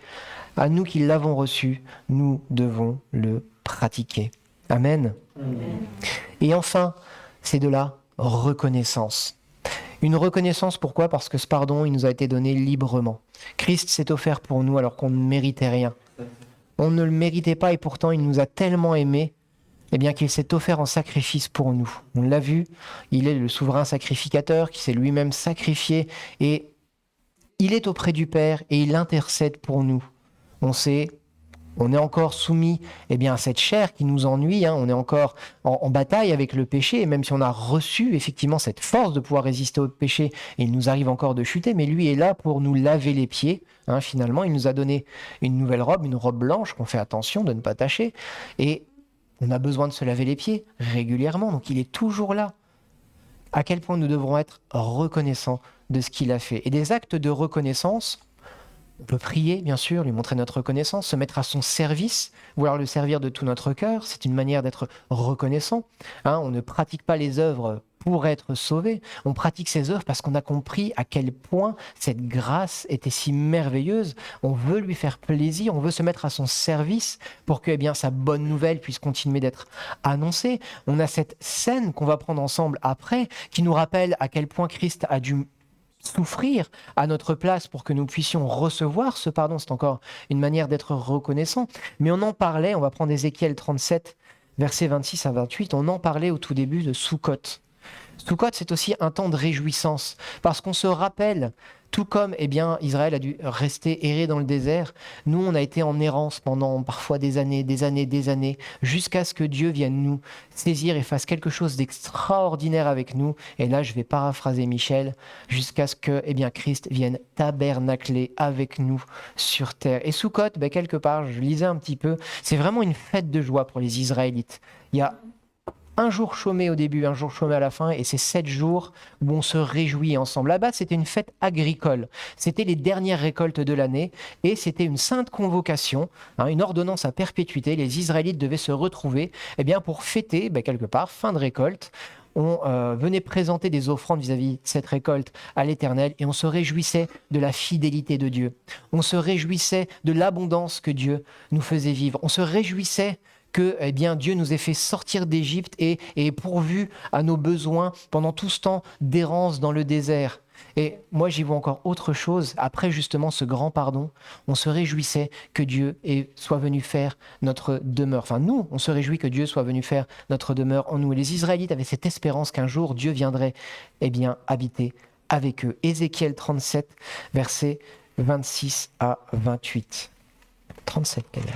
À nous qui l'avons reçu, nous devons le pratiquer. Amen. Et enfin, c'est de la reconnaissance. Une reconnaissance, pourquoi ? Parce que ce pardon, il nous a été donné librement. Christ s'est offert pour nous alors qu'on ne méritait rien. On ne le méritait pas et pourtant il nous a tellement aimés qu'il s'est offert en sacrifice pour nous. On l'a vu, il est le souverain sacrificateur qui s'est lui-même sacrifié et il est auprès du Père et il intercède pour nous. On est encore soumis à cette chair qui nous ennuie, on est encore en bataille avec le péché, et même si on a reçu effectivement cette force de pouvoir résister au péché, il nous arrive encore de chuter, mais lui est là pour nous laver les pieds. Finalement, il nous a donné une nouvelle robe, une robe blanche qu'on fait attention de ne pas tacher, et on a besoin de se laver les pieds régulièrement, donc il est toujours là. À quel point nous devrons être reconnaissants de ce qu'il a fait. Et des actes de reconnaissance, on peut prier, bien sûr, lui montrer notre reconnaissance, se mettre à son service, vouloir le servir de tout notre cœur. C'est une manière d'être reconnaissant. On ne pratique pas les œuvres pour être sauvé. On pratique ces œuvres parce qu'on a compris à quel point cette grâce était si merveilleuse. On veut lui faire plaisir, on veut se mettre à son service pour que sa bonne nouvelle puisse continuer d'être annoncée. On a cette scène qu'on va prendre ensemble après qui nous rappelle à quel point Christ a dû souffrir à notre place pour que nous puissions recevoir ce pardon. C'est encore une manière d'être reconnaissant. Mais on en parlait, on va prendre Ézéchiel 37, versets 26 à 28, on en parlait au tout début de Soukhot. Soukhot, c'est aussi un temps de réjouissance, parce qu'on se rappelle, tout comme Israël a dû rester errer dans le désert, nous on a été en errance pendant parfois des années, jusqu'à ce que Dieu vienne nous saisir et fasse quelque chose d'extraordinaire avec nous. Et là je vais paraphraser Michel, jusqu'à ce que Christ vienne tabernacler avec nous sur terre. Et Soukhot, quelque part, je lisais un petit peu, c'est vraiment une fête de joie pour les Israélites. Il y a un jour chômé au début, un jour chômé à la fin, et c'est 7 jours où on se réjouit ensemble. Là-bas, c'était une fête agricole. C'était les dernières récoltes de l'année, et c'était une sainte convocation, une ordonnance à perpétuité. Les Israélites devaient se retrouver pour fêter, quelque part, fin de récolte. On venait présenter des offrandes vis-à-vis de cette récolte à l'Éternel, et on se réjouissait de la fidélité de Dieu. On se réjouissait de l'abondance que Dieu nous faisait vivre. On se réjouissait que Dieu nous ait fait sortir d'Égypte et pourvu à nos besoins pendant tout ce temps d'errance dans le désert. Et moi, j'y vois encore autre chose. Après justement ce grand pardon, on se réjouissait que Dieu soit venu faire notre demeure. Enfin, nous, on se réjouit que Dieu soit venu faire notre demeure en nous. Et les Israélites avaient cette espérance qu'un jour, Dieu viendrait habiter avec eux. Ézéchiel 37, versets 26 à 28. 37, Kader.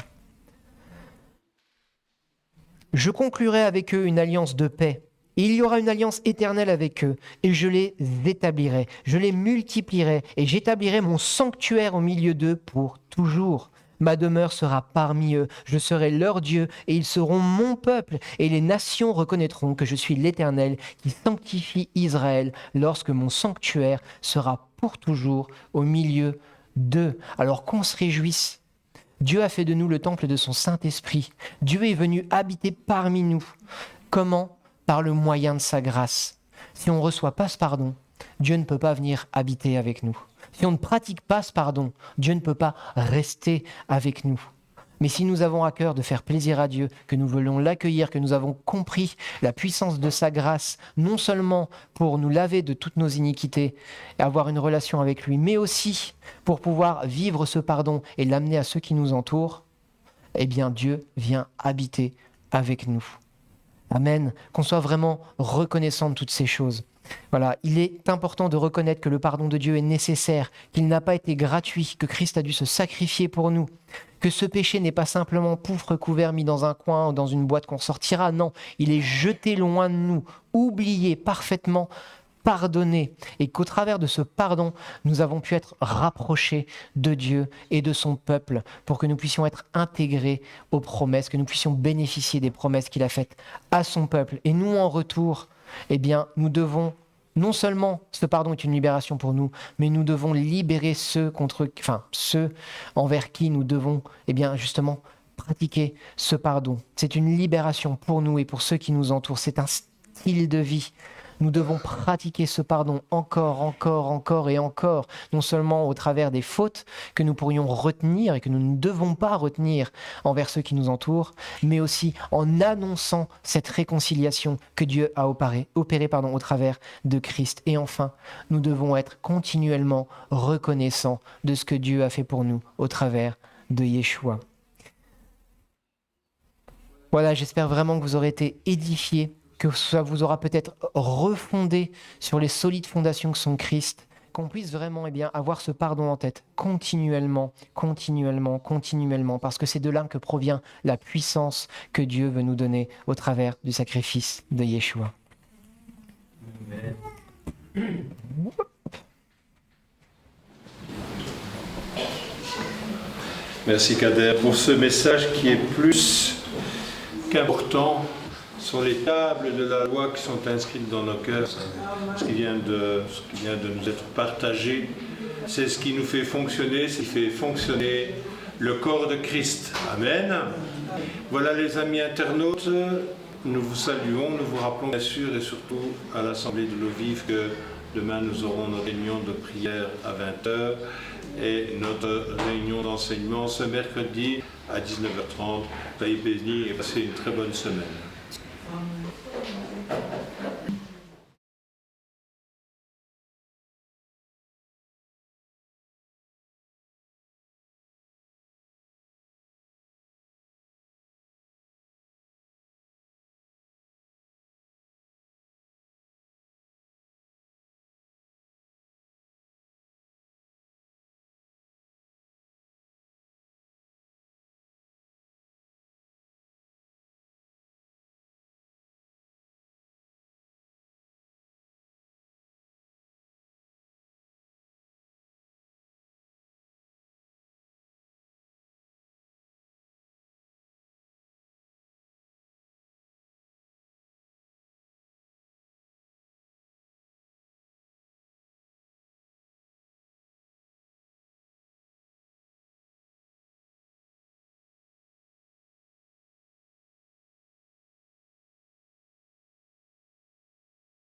Je conclurai avec eux une alliance de paix. Il y aura une alliance éternelle avec eux, et je les établirai, je les multiplierai, et j'établirai mon sanctuaire au milieu d'eux pour toujours. Ma demeure sera parmi eux, je serai leur Dieu, et ils seront mon peuple, et les nations reconnaîtront que je suis l'Éternel qui sanctifie Israël, lorsque mon sanctuaire sera pour toujours au milieu d'eux. Alors qu'on se réjouisse. Dieu a fait de nous le temple de son Saint-Esprit. Dieu est venu habiter parmi nous. Comment ? Par le moyen de sa grâce. Si on ne reçoit pas ce pardon, Dieu ne peut pas venir habiter avec nous. Si on ne pratique pas ce pardon, Dieu ne peut pas rester avec nous. Mais si nous avons à cœur de faire plaisir à Dieu, que nous voulons l'accueillir, que nous avons compris la puissance de sa grâce, non seulement pour nous laver de toutes nos iniquités et avoir une relation avec lui, mais aussi pour pouvoir vivre ce pardon et l'amener à ceux qui nous entourent, eh bien Dieu vient habiter avec nous. Amen. Qu'on soit vraiment reconnaissant de toutes ces choses. Voilà, il est important de reconnaître que le pardon de Dieu est nécessaire, qu'il n'a pas été gratuit, que Christ a dû se sacrifier pour nous, que ce péché n'est pas simplement pouf recouvert, mis dans un coin ou dans une boîte qu'on sortira. Non, il est jeté loin de nous, oublié parfaitement, pardonné, et qu'au travers de ce pardon, nous avons pu être rapprochés de Dieu et de son peuple pour que nous puissions être intégrés aux promesses, que nous puissions bénéficier des promesses qu'il a faites à son peuple. Et nous, en retour, eh bien, nous devons, non seulement ce pardon est une libération pour nous, mais nous devons libérer ceux envers qui nous devons, eh bien, justement, pratiquer ce pardon. C'est une libération pour nous et pour ceux qui nous entourent. C'est un style de vie. Nous devons pratiquer ce pardon encore et encore, non seulement au travers des fautes que nous pourrions retenir et que nous ne devons pas retenir envers ceux qui nous entourent, mais aussi en annonçant cette réconciliation que Dieu a opérée au travers de Christ. Et enfin, nous devons être continuellement reconnaissants de ce que Dieu a fait pour nous au travers de Yeshua. Voilà, j'espère vraiment que vous aurez été édifiés, que ça vous aura peut-être refondé sur les solides fondations que sont Christ, qu'on puisse vraiment avoir ce pardon en tête continuellement, parce que c'est de là que provient la puissance que Dieu veut nous donner au travers du sacrifice de Yeshua. Amen. Merci Kader pour ce message qui est plus qu'important. Sur les tables de la loi qui sont inscrites dans nos cœurs, ce qui vient de nous être partagé, c'est ce qui nous fait fonctionner, ce qui fait fonctionner le corps de Christ. Amen. Voilà les amis internautes, nous vous saluons, nous vous rappelons bien sûr et surtout à l'Assemblée de l'eau vive que demain nous aurons notre réunion de prière à 20h et notre réunion d'enseignement ce mercredi à 19h30. Soyez bénis et passez une très bonne semaine.